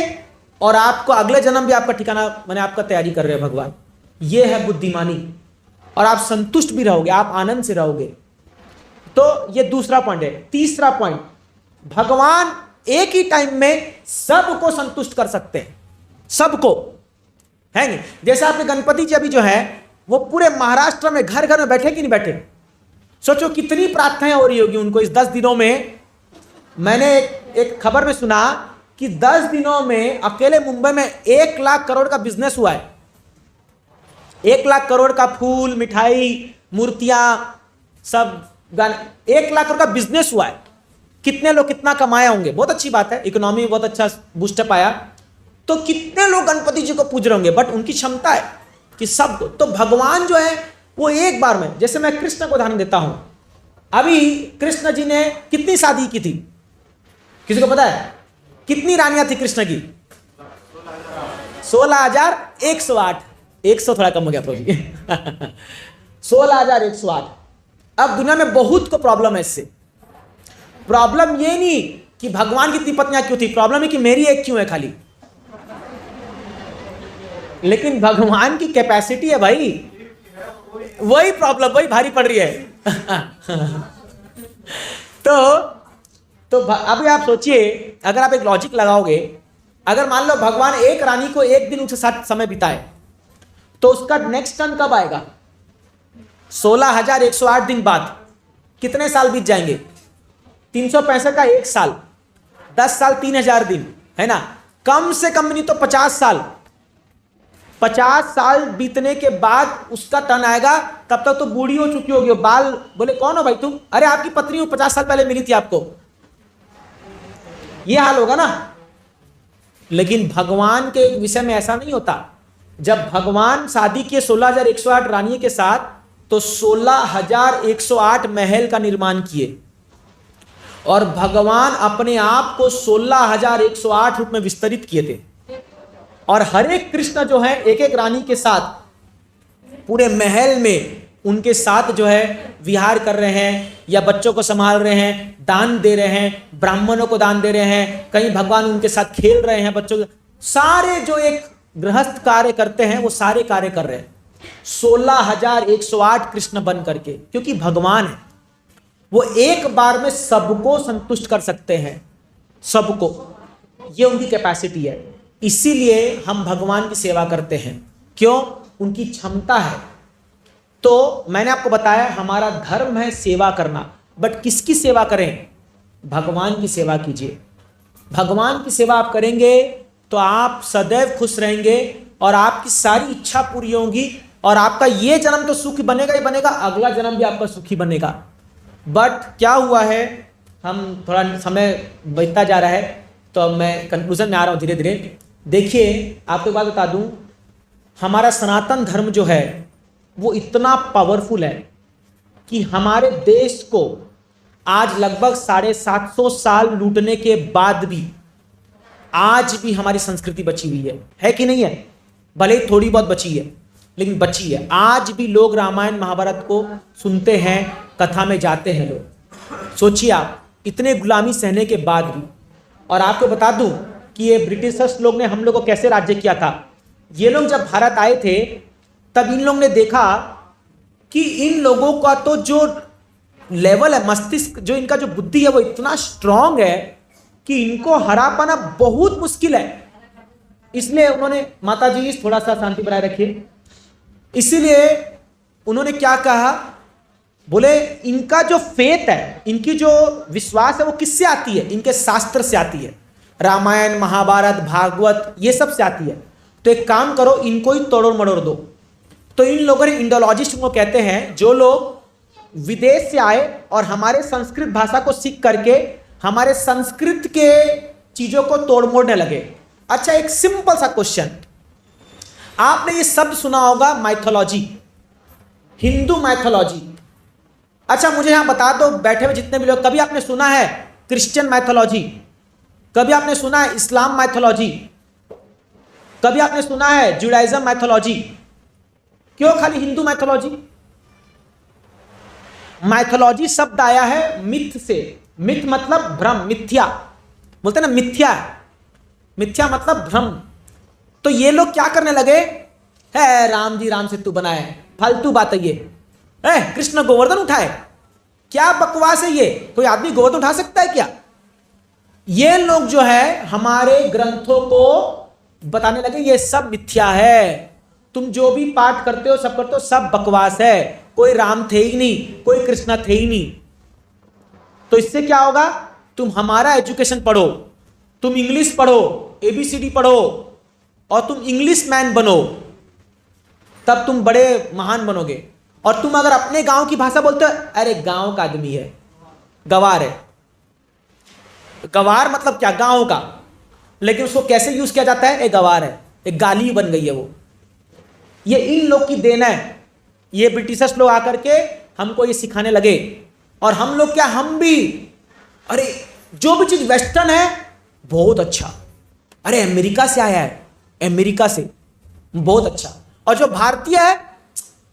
और आपको अगले जन्म भी आपका ठिकाना, मैंने आपका तैयारी कर रहे हैं भगवान। ये है बुद्धिमानी, और आप संतुष्ट भी रहोगे, आप आनंद से रहोगे। तो ये दूसरा पॉइंट है। तीसरा पॉइंट, भगवान एक ही टाइम में सबको संतुष्ट कर सकते हैं, सबको, है नहीं? जैसे आपके गणपति जी अभी जो है, वो पूरे महाराष्ट्र में घर घर में बैठे कि नहीं बैठे? सोचो कितनी प्रार्थनाएं हो रही होगी उनको इस 10 दिनों में। मैंने एक खबर में सुना कि 10 दिनों में अकेले मुंबई में 1 लाख करोड़ का बिजनेस हुआ है। 1 लाख करोड़ का फूल, मिठाई, मूर्तियां, सब 1 लाख करोड़ का बिजनेस हुआ है। कितने लोग कितना कमाए होंगे? बहुत अच्छी बात है, इकोनॉमी में बहुत अच्छा बूस्टअप आया। तो कितने लोग गणपति जी को पूज रहे होंगे, बट उनकी क्षमता है कि सबको। तो भगवान जो है वो एक बार में, जैसे मैं कृष्ण को उदाहरण देता हूं। अभी कृष्ण जी ने कितनी शादी की थी, किसी को पता है? कितनी रानियां थी कृष्ण की? 16,108। 100 थोड़ा कम हो गया प्रभु जी। 16,108। अब दुनिया में बहुत को प्रॉब्लम है इससे। प्रॉब्लम ये नहीं कि भगवान की इतनी पत्नियां क्यों थी, प्रॉब्लम है कि मेरी एक क्यों है खाली। लेकिन भगवान की कैपेसिटी है भाई, वही प्रॉब्लम, वही भारी पड़ रही है। तो अभी आप सोचिए, अगर आप एक लॉजिक लगाओगे, अगर मान लो भगवान एक रानी को एक दिन उसके साथ समय बिताए, तो उसका नेक्स्ट टर्न कब आएगा? 16,108 दिन बाद। कितने साल बीत जाएंगे? 365 का 1 साल, 10 साल 3,000 दिन, है ना? कम से कम नहीं तो 50 साल। 50 साल बीतने के बाद उसका टर्न आएगा। तब तक तो बूढ़ी हो चुकी होगी। बाल बोले कौन हो भाई तुम? अरे आपकी पत्नी 50 साल पहले मिली थी आपको। ये हाल होगा ना। लेकिन भगवान के विषय में ऐसा नहीं होता। जब भगवान शादी किए 16,108 रानियों के साथ, तो 16,108 महल का निर्माण किए। और भगवान अपने आप को 16,108 रूप में विस्तरित किए थे। और हर एक कृष्ण जो है एक एक रानी के साथ पूरे महल में उनके साथ जो है विहार कर रहे हैं, या बच्चों को संभाल रहे हैं, दान दे रहे हैं, ब्राह्मणों को दान दे रहे हैं, कहीं भगवान उनके साथ खेल रहे हैं बच्चों के। सारे जो एक गृहस्थ कार्य करते हैं वो सारे कार्य कर रहे हैं 16,108 कृष्ण बन करके, क्योंकि भगवान है, वो एक बार में सबको संतुष्ट कर सकते हैं, सबको, ये उनकी कैपेसिटी है। इसीलिए हम भगवान की सेवा करते हैं, क्यों? उनकी क्षमता है। तो मैंने आपको बताया हमारा धर्म है सेवा करना, बट किसकी सेवा करें? भगवान की सेवा कीजिए। भगवान की सेवा आप करेंगे तो आप सदैव खुश रहेंगे और आपकी सारी इच्छा पूरी होगी, और आपका ये जन्म तो सुखी बनेगा ही बनेगा, अगला जन्म भी आपका सुखी बनेगा। बट क्या हुआ है, हम थोड़ा समय बीतता जा रहा है तो अब मैं कंक्लूजन में आ रहा हूँ धीरे धीरे। देखिए, आपको एक बात बता दूं, हमारा सनातन धर्म जो है वो इतना पावरफुल है कि हमारे देश को आज लगभग 750 साल लूटने के बाद भी आज भी हमारी संस्कृति बची हुई है कि नहीं है? भले ही थोड़ी बहुत बची है, लेकिन बची है। आज भी लोग रामायण महाभारत को सुनते हैं, कथा में जाते हैं लोग। सोचिए आप, इतने गुलामी सहने के बाद भी। और आपको बता दूं कि ये ब्रिटिशर्स लोग ने हम लोग को कैसे राज्य किया था। ये लोग जब भारत आए थे तब इन लोगों ने देखा कि इन लोगों का तो जो लेवल है, मस्तिष्क, जो इनका जो बुद्धि है वो इतना स्ट्रांग है कि इनको हरा पाना बहुत मुश्किल है। इसलिए उन्होंने, माता जी थोड़ा सा शांति बनाए रखिए, इसीलिए उन्होंने क्या कहा, बोले इनका जो फेथ है, इनकी जो विश्वास है वो किससे आती है? इनके शास्त्र से आती है, रामायण महाभारत भागवत ये सब से आती है। तो एक काम करो, इनको ही तोड़ो मड़ोड़ दो। तो इन लोगों ने, इंडोलॉजिस्ट को कहते हैं, जो लोग विदेश से आए और हमारे संस्कृत भाषा को सीख करके हमारे संस्कृत के चीजों को तोड़ मोड़ने लगे। अच्छा, एक सिंपल सा क्वेश्चन, आपने ये शब्द सुना होगा माइथोलॉजी, हिंदू माइथोलॉजी। अच्छा, मुझे यहां बता दो बैठे हुए जितने भी लोग, कभी आपने सुना है क्रिश्चियन माइथोलॉजी? कभी आपने सुना है इस्लाम माइथोलॉजी? कभी आपने सुना है जुडाइज्म माइथोलॉजी? क्यों खाली हिंदू माइथोलॉजी? माइथोलॉजी शब्द आया है मिथ से। मिथ मतलब भ्रम, मिथ्या बोलते ना, मिथ्या, मिथ्या मतलब भ्रम। तो ये लोग क्या करने लगे, है राम जी राम सेतु बनाए, फालतू बात है ये, कृष्ण गोवर्धन उठाए, क्या बकवास है ये, कोई आदमी गोवर्धन उठा सकता है क्या? ये लोग जो है हमारे ग्रंथों को बताने लगे ये सब मिथ्या है, तुम जो भी पाठ करते हो सब करते हो सब बकवास है, कोई राम थे ही नहीं, कोई कृष्ण थे ही नहीं। तो इससे क्या होगा, तुम हमारा एजुकेशन पढ़ो, तुम इंग्लिश पढ़ो, एबीसीडी पढ़ो और तुम इंग्लिश मैन बनो, तब तुम बड़े महान बनोगे। और तुम अगर अपने गांव की भाषा बोलते हो, अरे गांव का आदमी है, गवार है। गवार मतलब क्या, गांव का, लेकिन उसको कैसे यूज किया जाता है, एक गवार है, एक गाली बन गई है वो। ये इन लोग की देन है, ये ब्रिटिशर्स लोग आकर के हमको ये सिखाने लगे। और हम लोग क्या, हम भी, अरे जो भी चीज वेस्टर्न है बहुत अच्छा, अरे अमेरिका से आया है, अमेरिका से बहुत अच्छा, और जो भारतीय है,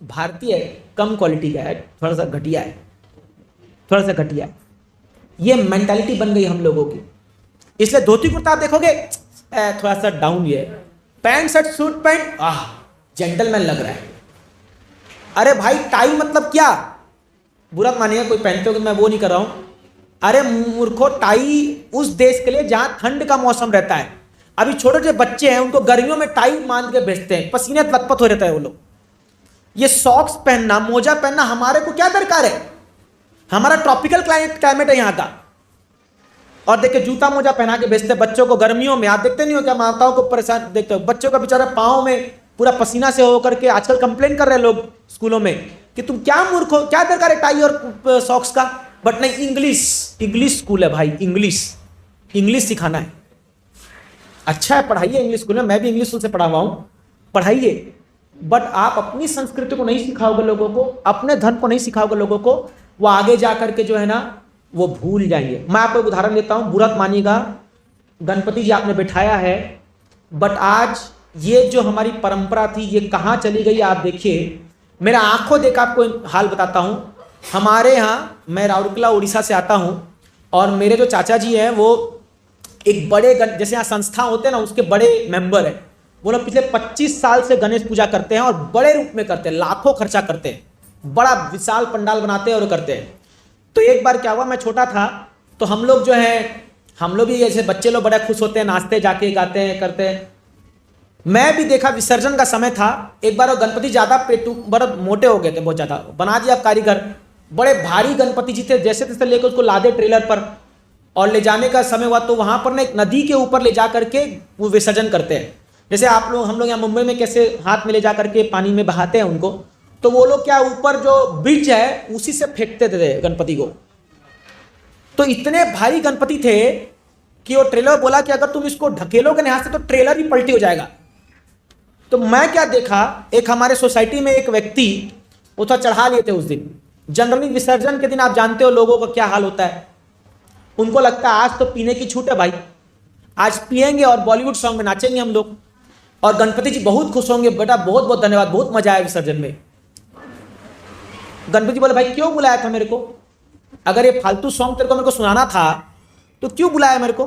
भारतीय कम क्वालिटी का है, थोड़ा सा घटिया है, थोड़ा सा घटिया है। ये मेंटालिटी बन गई हम लोगों की। इसलिए धोती कुर्ता आप देखोगे थोड़ा सा डाउन, ये pant shirt suit pant, gentleman लग रहा है। अरे भाई टाई मतलब क्या, बुरा मानिएगा कोई पहनते हो, मैं वो नहीं कर रहा हूं। अरे मूर्खो, टाई उस देश के लिए जहां ठंड का मौसम रहता है। अभी छोटे छोटे बच्चे हैं, उनको गर्मियों में टाई बांध के भेजते हैं, पसीने लथपथ हो रहता है वो लोग। ये सॉक्स पहनना, मोजा पहनना हमारे को क्या दरकार है, हमारा ट्रॉपिकल क्लाइमेट है यहाँ का। और देखिए जूता मोजा पहना के भेजते हैं बच्चों को गर्मियों में। आप देखते नहीं हो क्या, माताओं को परेशान देखते हो, बच्चों का बेचारा पाँव में पूरा पसीना से होकर के आजकल कंप्लेन कर रहे हैं लोग स्कूलों में कि तुम क्या मूर्ख हो, क्या दरकार है टाई और सॉक्स का। बट नहीं, इंग्लिश स्कूल है भाई, इंग्लिश सिखाना है। अच्छा है, पढ़ाइए इंग्लिश स्कूल में, मैं भी इंग्लिश स्कूल से पढ़ा हुआ हूँ, पढ़ाइए। बट आप अपनी संस्कृति को नहीं सिखाओगे लोगों को, अपने धर्म को नहीं सिखाओगे लोगों को, वो आगे जा करके जो है ना वो भूल जाएंगे। मैं आपको एक उदाहरण देता हूँ, बुरा मानिएगा, गणपति जी आपने बिठाया है, बट आज ये जो हमारी परंपरा थी ये कहाँ चली गई आप देखिए। मेरा आंखों देखा आपको हाल बताता हूँ। हमारे यहाँ, मैं राउरकेला उड़ीसा से आता हूँ, और मेरे जो चाचा जी हैं वो एक बड़े जैसे यहाँ संस्था होते हैं ना, उसके बड़े मेंबर हैं। वो लोग पिछले 25 साल से गणेश पूजा करते हैं और बड़े रूप में करते हैं, लाखों खर्चा करते हैं, बड़ा विशाल पंडाल बनाते हैं और करते हैं। तो एक बार क्या हुआ, मैं छोटा था तो हम लोग जो है, हम लोग भी जैसे बच्चे लोग बड़ा खुश होते हैं, नाचते जाके गाते हैं करते हैं। मैं भी देखा विसर्जन का समय था, एक बार वो गणपति ज़्यादा पेटू बड़े मोटे हो गए थे, बहुत ज़्यादा बना दिया कारीगर, बड़े भारी गणपति जी थे, जैसे तैसे लेकर उसको लादे ट्रेलर पर और ले जाने का समय हुआ तो वहाँ पर ना एक नदी के ऊपर ले जा करके वो विसर्जन करते हैं। जैसे आप लोग, हम लोग यहाँ मुंबई में कैसे हाथ में ले जा करके पानी में बहाते हैं उनको, तो वो लोग क्या ऊपर जो ब्रिज है उसी से फेंकते थे गणपति को। तो इतने भारी गणपति थे कि वो ट्रेलर बोला कि अगर तुम इसको ढकेलोगे यहाँ से तो ट्रेलर भी पलटी हो जाएगा। तो मैं क्या देखा, एक हमारे सोसाइटी में एक व्यक्ति वो तो चढ़ा लिए थे उस दिन। जनरली विसर्जन के दिन आप जानते हो लोगों का क्या हाल होता है, उनको लगता है आज तो पीने की छूट है भाई, आज पिएंगे और बॉलीवुड सॉन्ग में नाचेंगे हम लोग, और गणपति जी बहुत खुश होंगे, बेटा बहुत बहुत धन्यवाद, बहुत मजा आया विसर्जन में। गणपति जी बोले भाई क्यों बुलाया था मेरे को, अगर ये फालतू सॉन्ग तेरे को मेरे को सुनाना था तो क्यों बुलाया मेरे को।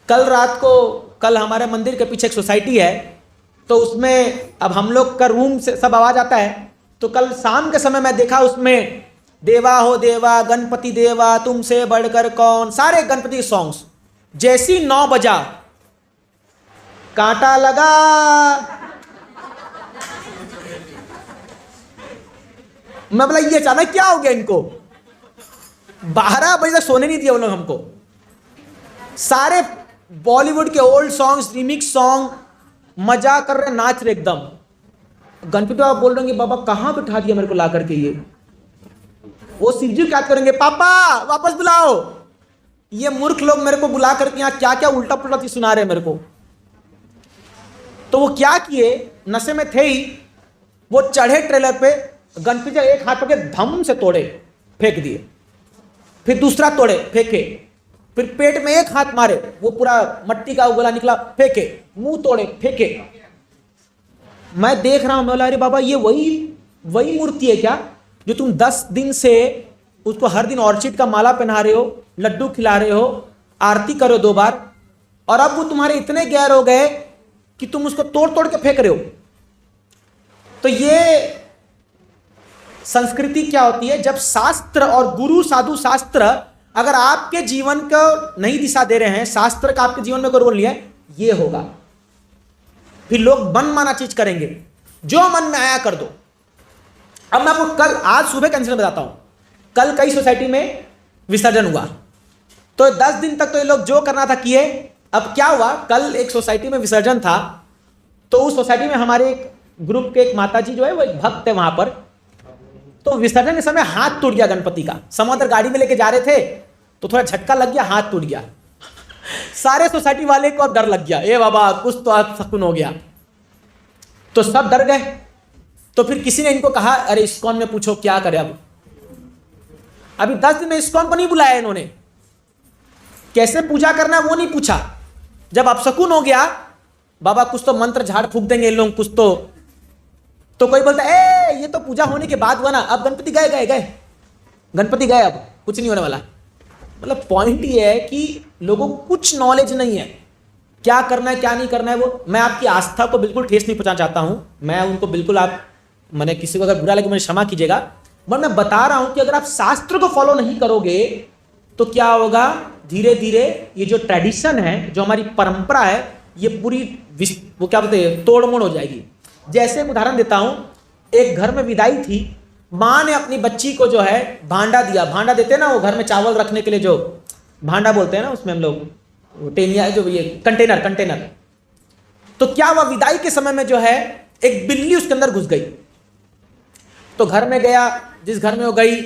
कल रात को, कल हमारे मंदिर के पीछे एक सोसाइटी है तो उसमें अब हम लोग का रूम से सब आवाज आता है, तो कल शाम के समय मैं देखा उसमें देवा हो देवा, गणपति देवा, तुमसे बढ़कर कौन, सारे गणपति सॉन्ग्स। जैसी 9 बजा, कांटा लगा, मैं बोला ये अचानक क्या हो गया इनको, 12 बजे तक सोने नहीं दिया वो लोग हमको। सारे बॉलीवुड के ओल्ड सॉन्ग्स, रिमिक्स सॉन्ग, मजा कर रहे, नाच रहे एकदम। गणपति बाबा बोल रहे हैं बाबा कहां बिठा दिया मेरे को ला करके ये। वो शिवजी क्या करेंगे, पापा वापस बुलाओ। ये मूर्ख लोग मेरे को बुला करके यहाँ क्या क्या उल्टा पुल्टा चीज सुना रहे हैं मेरे को। तो वो क्या किए, नशे में थे ही, वो चढ़े ट्रेलर पे, गणपति एक हाथ पकड़े धम से तोड़े, फेंक दिए, फिर दूसरा तोड़े फेंके, फिर पेट में एक हाथ मारे, वो पूरा मट्टी का उगला निकला, फेंके, मुंह तोड़े फेंके। मैं देख रहा हूं, मैं बोला अरे बाबा ये वही मूर्ति है क्या जो तुम 10 दिन से उसको हर दिन ऑर्चिड का माला पहना रहे हो, लड्डू खिला रहे हो, आरती करो 2 बार, और अब वो तुम्हारे इतने गैर हो गए कि तुम उसको तोड़ तोड़ के फेंक रहे हो। तो ये संस्कृति क्या होती है, जब शास्त्र और गुरु साधु शास्त्र अगर आपके जीवन को नई दिशा दे रहे हैं, शास्त्र का आपके जीवन में कोई रोल लिया है, ये होगा। फिर लोग मन माना चीज करेंगे, जो मन में आया कर दो। अब मैं आपको कल, आज सुबह का इंसिडेंट बताता हूं। कल कई सोसाइटी में विसर्जन हुआ, तो 10 दिन तक तो ये लोग जो करना था किए। अब क्या हुआ, कल एक सोसाइटी में विसर्जन था, तो उस सोसाइटी में हमारे एक ग्रुप के एक माताजी जो है वो एक भक्त है वहां पर, तो विसर्जन के समय हाथ टूट गया गणपति का। समुद्र गाड़ी में लेके जा रहे थे तो थोड़ा झटका लग गया, हाथ टूट गया। सारे सोसाइटी वाले को अब डर लग गया, ए बाबा कुछ तो आज शकुन हो गया, तो सब डर गए। तो फिर किसी ने इनको कहा अरे इस्कॉन में पूछो क्या करे। अब अभी 10 दिन में इस्कॉन को नहीं बुलाया इन्होंने, कैसे पूजा करना है वो नहीं पूछा। जब अपशकुन हो गया, बाबा कुछ तो मंत्र झाड़ फूक देंगे इन लोग कुछ तो कोई बोलता है ये तो पूजा होने के बाद हुआ ना, अब गणपति गए गणपति गए, अब कुछ नहीं होने वाला। मतलब पॉइंट ये है कि लोगों को कुछ नॉलेज नहीं है, क्या करना है क्या नहीं करना है वो। मैं आपकी आस्था को बिल्कुल ठेस नहीं पहुंचाना चाहता हूं, मैं उनको बिल्कुल, आप मैंने किसी को अगर बुरा लगे मुझे क्षमा कीजिएगा, बट मैं बता रहा हूं कि अगर आप शास्त्र को फॉलो नहीं करोगे तो क्या होगा, धीरे धीरे ये जो ट्रेडिशन है, जो हमारी परंपरा है, ये पूरी वो क्या बोलते हैं तोड़ मोड़ हो जाएगी। जैसे एक उदाहरण देता हूं, एक घर में विदाई थी, माँ ने अपनी बच्ची को जो है भांडा दिया। भांडा देते हैं ना वो घर में चावल रखने के लिए, जो भांडा बोलते हैं ना उसमें हम लोग, टेनिया जो ये कंटेनर। तो क्या हुआ, विदाई के समय में जो है एक बिल्ली उसके अंदर घुस गई। तो घर में गया, जिस घर में वो गई,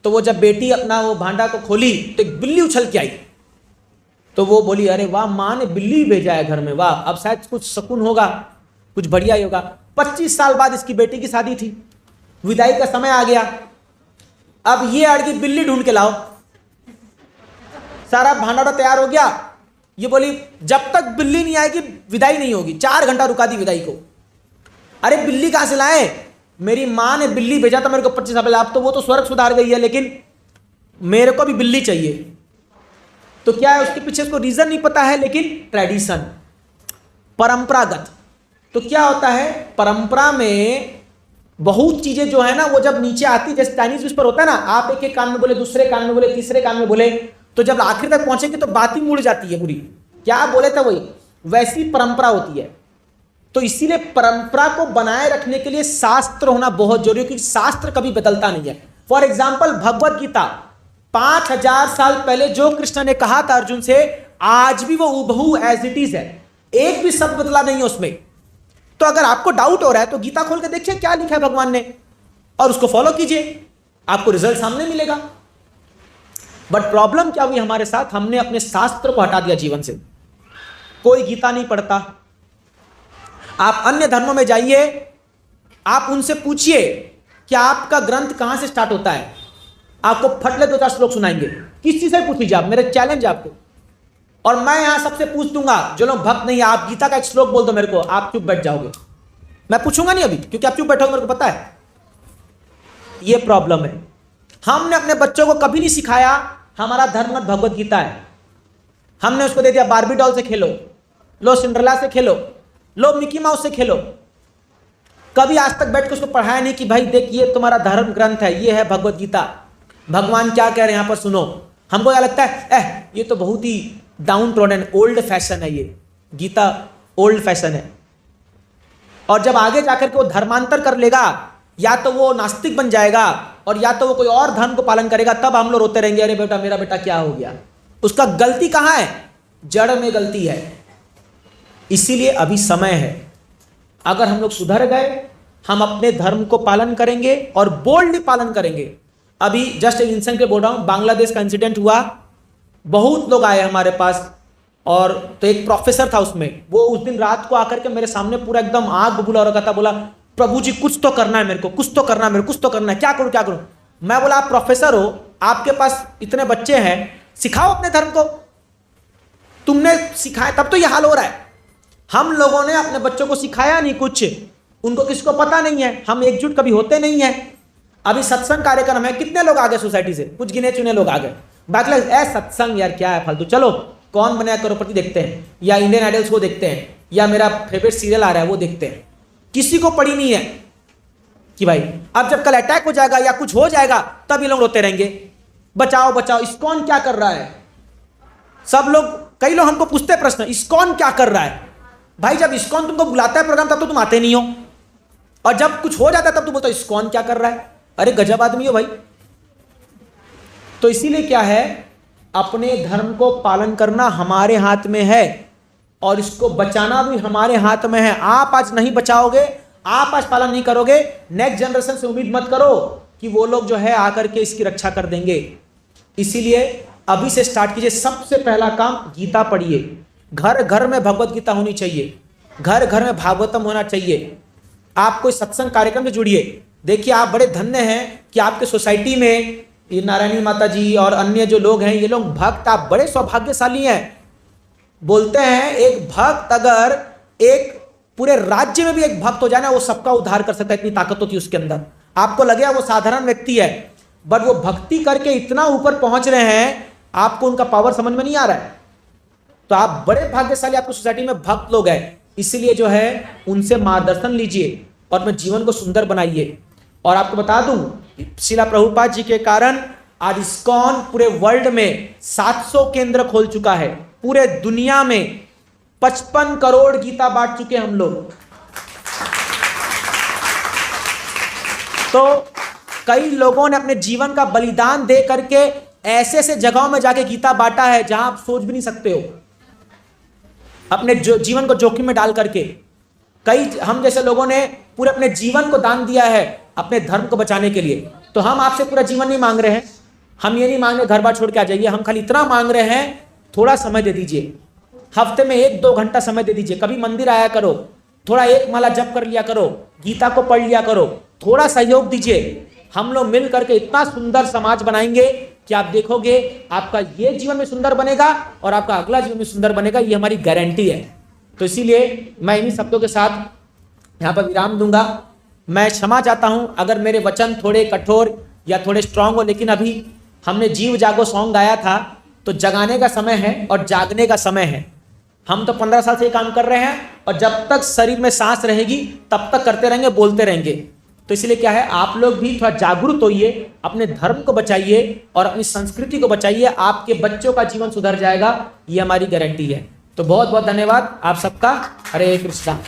तो वो जब बेटी अपना वो भांडा को खोली तो एक बिल्ली उछल के आई। तो वो बोली अरे वाह, माँ ने बिल्ली भेजा है घर में, वाह, अब शायद कुछ सुकून होगा, कुछ बढ़िया ही होगा। 25 साल बाद इसकी बेटी की शादी थी, विदाई का समय आ गया। अब ये अड़गी बिल्ली ढूंढ के लाओ, सारा भांडारा तैयार हो गया, ये बोली जब तक बिल्ली नहीं आएगी विदाई नहीं होगी। 4 घंटा रुका दी विदाई को। अरे बिल्ली कहां से लाए? मेरी माँ ने बिल्ली भेजा था मेरे को 25 साल। अब तो वो तो स्वर्ग सुधार गई है, लेकिन मेरे को भी बिल्ली चाहिए। तो क्या है उसके पीछे, उसको रीजन नहीं पता है, लेकिन ट्रेडिशन, परंपरागत। तो क्या होता है, परंपरा में बहुत चीजें जो है ना, वो जब नीचे आती, जैसे चाइनीज विस्पर होता है ना, आप एक एक कान में बोले, दूसरे कान में बोले, तीसरे कान में बोले, तो जब आखिर तक पहुंचेंगे तो बात ही मुड़ जाती है पूरी। क्या बोले थे वही, वैसी परंपरा होती है। तो इसीलिए परंपरा को बनाए रखने के लिए शास्त्र होना बहुत जरूरी है, क्योंकि शास्त्र कभी बदलता नहीं है। फॉर एग्जाम्पल भगवत गीता, 5000 साल पहले जो कृष्ण ने कहा था अर्जुन से, आज भी वो हूबहू एज इट इज है, एक भी शब्द बदला नहीं है उसमें। तो अगर आपको डाउट हो रहा है तो गीता खोल के देखिए क्या लिखा है भगवान ने, और उसको फॉलो कीजिए, आपको रिजल्ट सामने मिलेगा। बट प्रॉब्लम क्या हुई हमारे साथ, हमने अपने शास्त्र को हटा दिया जीवन से। कोई गीता नहीं पढ़ता। आप अन्य धर्मों में जाइए, आप उनसे पूछिए कि आपका ग्रंथ कहां से स्टार्ट होता है, आपको फटले 2-4 श्लोक सुनाएंगे। किसी से पूछ लीजिए आप, मेरा चैलेंज है आपको। और मैं यहां सबसे पूछ दूंगा, जो लोग भक्त नहीं है, आप गीता का एक श्लोक बोल दो मेरे को, आप चुप बैठ जाओगे। मैं पूछूंगा नहीं अभी, क्योंकि आप चुप बैठोगे, मेरे को पता है। ये प्रॉब्लम है। हमने अपने बच्चों को कभी नहीं सिखाया हमारा धर्म भगवत गीता है। हमने उसको दे दिया बार्बी डॉल से खेलो, लो सिंड्रेला से खेलो, लो मिकी माउस से खेलो। कभी आज तक बैठ के उसको पढ़ाया नहीं कि भाई देख ये तुम्हारा धर्म ग्रंथ है, ये है भगवत गीता, भगवान क्या कह रहे हैं यहां पर सुनो। हमको क्या लगता है, ये तो बहुत ही डाउन ट्रोडन ओल्ड फैशन है, ये गीता ओल्ड फैशन है। और जब आगे जाकर के वो धर्मांतर कर लेगा, या तो वो नास्तिक बन जाएगा और या तो वो कोई और धर्म को पालन करेगा, तब हम लोग रोते रहेंगे, अरे बेटा मेरा बेटा क्या हो गया। उसका गलती कहां है, जड़ में गलती है। इसीलिए अभी समय है, अगर हम लोग सुधर गए, हम अपने धर्म को पालन करेंगे और बोल्डली पालन करेंगे। अभी जस्ट एक इंसान के बोल रहा हूं, बांग्लादेश का इंसिडेंट हुआ, बहुत लोग आए हमारे पास, और तो एक प्रोफेसर था उसमें, वो उस दिन रात को आकर के मेरे सामने पूरा एकदम आग बबूला रखा था। बोला प्रभु जी कुछ तो करना है मेरे को, कुछ तो करना है मेरे को, कुछ तो करना है, क्या करूं क्या करूं। मैं बोला आप प्रोफेसर हो, आपके पास इतने बच्चे हैं, सिखाओ अपने धर्म को। तुमने सिखाया तब तो ये हाल हो रहा है। हम लोगों ने अपने बच्चों को सिखाया नहीं कुछ, उनको किसी को पता नहीं है, हम एकजुट कभी होते नहीं है। अभी सत्संग कार्यक्रम है, कितने लोग आ गए सोसाइटी से, कुछ गिने चुने लोग आ गए। बाकी सत्संग यार क्या है फालतू, चलो कौन बनाया करोड़पति देखते हैं, या इंडियन आइडल्स को देखते हैं, या मेरा फेवरेट सीरियल आ रहा है वो देखते हैं। किसी को पड़ी नहीं है कि भाई अब जब कल अटैक हो जाएगा या कुछ हो जाएगा तब ये लोग रोते रहेंगे, बचाओ बचाओ, इस्कॉन क्या कर रहा है। सब लोग, कई लोग हमको पूछते हैं प्रश्न, इस्कॉन क्या कर रहा है। भाई जब इस्कॉन तुमको बुलाता है प्रोग्राम तब तो तुम आते नहीं हो, और जब कुछ हो जाता है तब तुम बोलते हो इस्कॉन क्या कर रहा है। अरे गजब आदमी हो भाई। तो इसीलिए क्या है, अपने धर्म को पालन करना हमारे हाथ में है और इसको बचाना भी हमारे हाथ में है। आप आज नहीं बचाओगे, आप आज पालन नहीं करोगे, नेक्स्ट जनरेशन से उम्मीद मत करो कि वो लोग जो है आकर के इसकी रक्षा कर देंगे। इसीलिए अभी से स्टार्ट कीजिए। सबसे पहला काम गीता पढ़िए, घर घर में भगवत गीता होनी चाहिए, घर घर में भागवतम होना चाहिए। आप कोई सत्संग कार्यक्रम से जुड़िए। देखिए आप बड़े धन्य हैं कि आपके सोसाइटी में ये नारायणी माता जी और अन्य जो लोग हैं, ये लोग भक्त, आप बड़े सौभाग्यशाली हैं। बोलते हैं एक भक्त अगर एक पूरे राज्य में भी एक भक्त हो जाए ना, वो सबका उद्धार कर सकता है, इतनी ताकत होती है उसके अंदर। आपको लगेगा वो साधारण व्यक्ति है, बट वो भक्ति करके इतना ऊपर पहुंच रहे हैं, आपको उनका पावर समझ में नहीं आ रहा है। तो आप बड़े भाग्यशाली, आपकी सोसाइटी में भक्त लोग हैं। इसीलिए जो है उनसे मार्गदर्शन लीजिए और अपने जीवन को सुंदर बनाइए। और आपको बता दूं, श्रीला प्रभुपाद जी के कारण आज इस्कॉन पूरे वर्ल्ड में 700 केंद्र खोल चुका है। पूरे दुनिया में 55 करोड़ गीता बांट चुके हम लोग। तो कई लोगों ने अपने जीवन का बलिदान दे करके ऐसे ऐसे जगहों में जाके गीता बांटा है जहां आप सोच भी नहीं सकते हो, अपने जीवन को जोखिम में डाल करके। कई हम जैसे लोगों ने पूरे अपने जीवन को दान दिया है अपने धर्म को बचाने के लिए। तो हम आपसे पूरा जीवन नहीं मांग रहे हैं, हम ये नहीं मांग रहे घर बार छोड़ के आ जाइए, हम खाली इतना मांग रहे हैं थोड़ा समय दे दीजिए। हफ्ते में 1-2 घंटा समय दे दीजिए, कभी मंदिर आया करो, थोड़ा एक माला जप कर लिया करो, गीता को पढ़ लिया करो, थोड़ा सहयोग दीजिए। हम लोग मिल करके इतना सुंदर समाज बनाएंगे कि आप देखोगे आपका ये जीवन में सुंदर बनेगा और आपका अगला जीवन में सुंदर बनेगा, ये हमारी गारंटी है। तो इसीलिए मैं इन्हीं शब्दों के साथ यहाँ पर विराम दूंगा। मैं क्षमा चाहता हूँ अगर मेरे वचन थोड़े कठोर या थोड़े स्ट्रांग हो, लेकिन अभी हमने जीव जागो सॉन्ग गाया था, तो जगाने का समय है और जागने का समय है। हम तो 15 साल से ये काम कर रहे हैं और जब तक शरीर में सांस रहेगी तब तक करते रहेंगे, बोलते रहेंगे। तो इसलिए क्या है, आप लोग भी थोड़ा जागरूक होइए, अपने धर्म को बचाइए और अपनी संस्कृति को बचाइए। आपके बच्चों का जीवन सुधर जाएगा, ये हमारी गारंटी है। तो बहुत बहुत धन्यवाद आप सबका। हरे कृष्णा।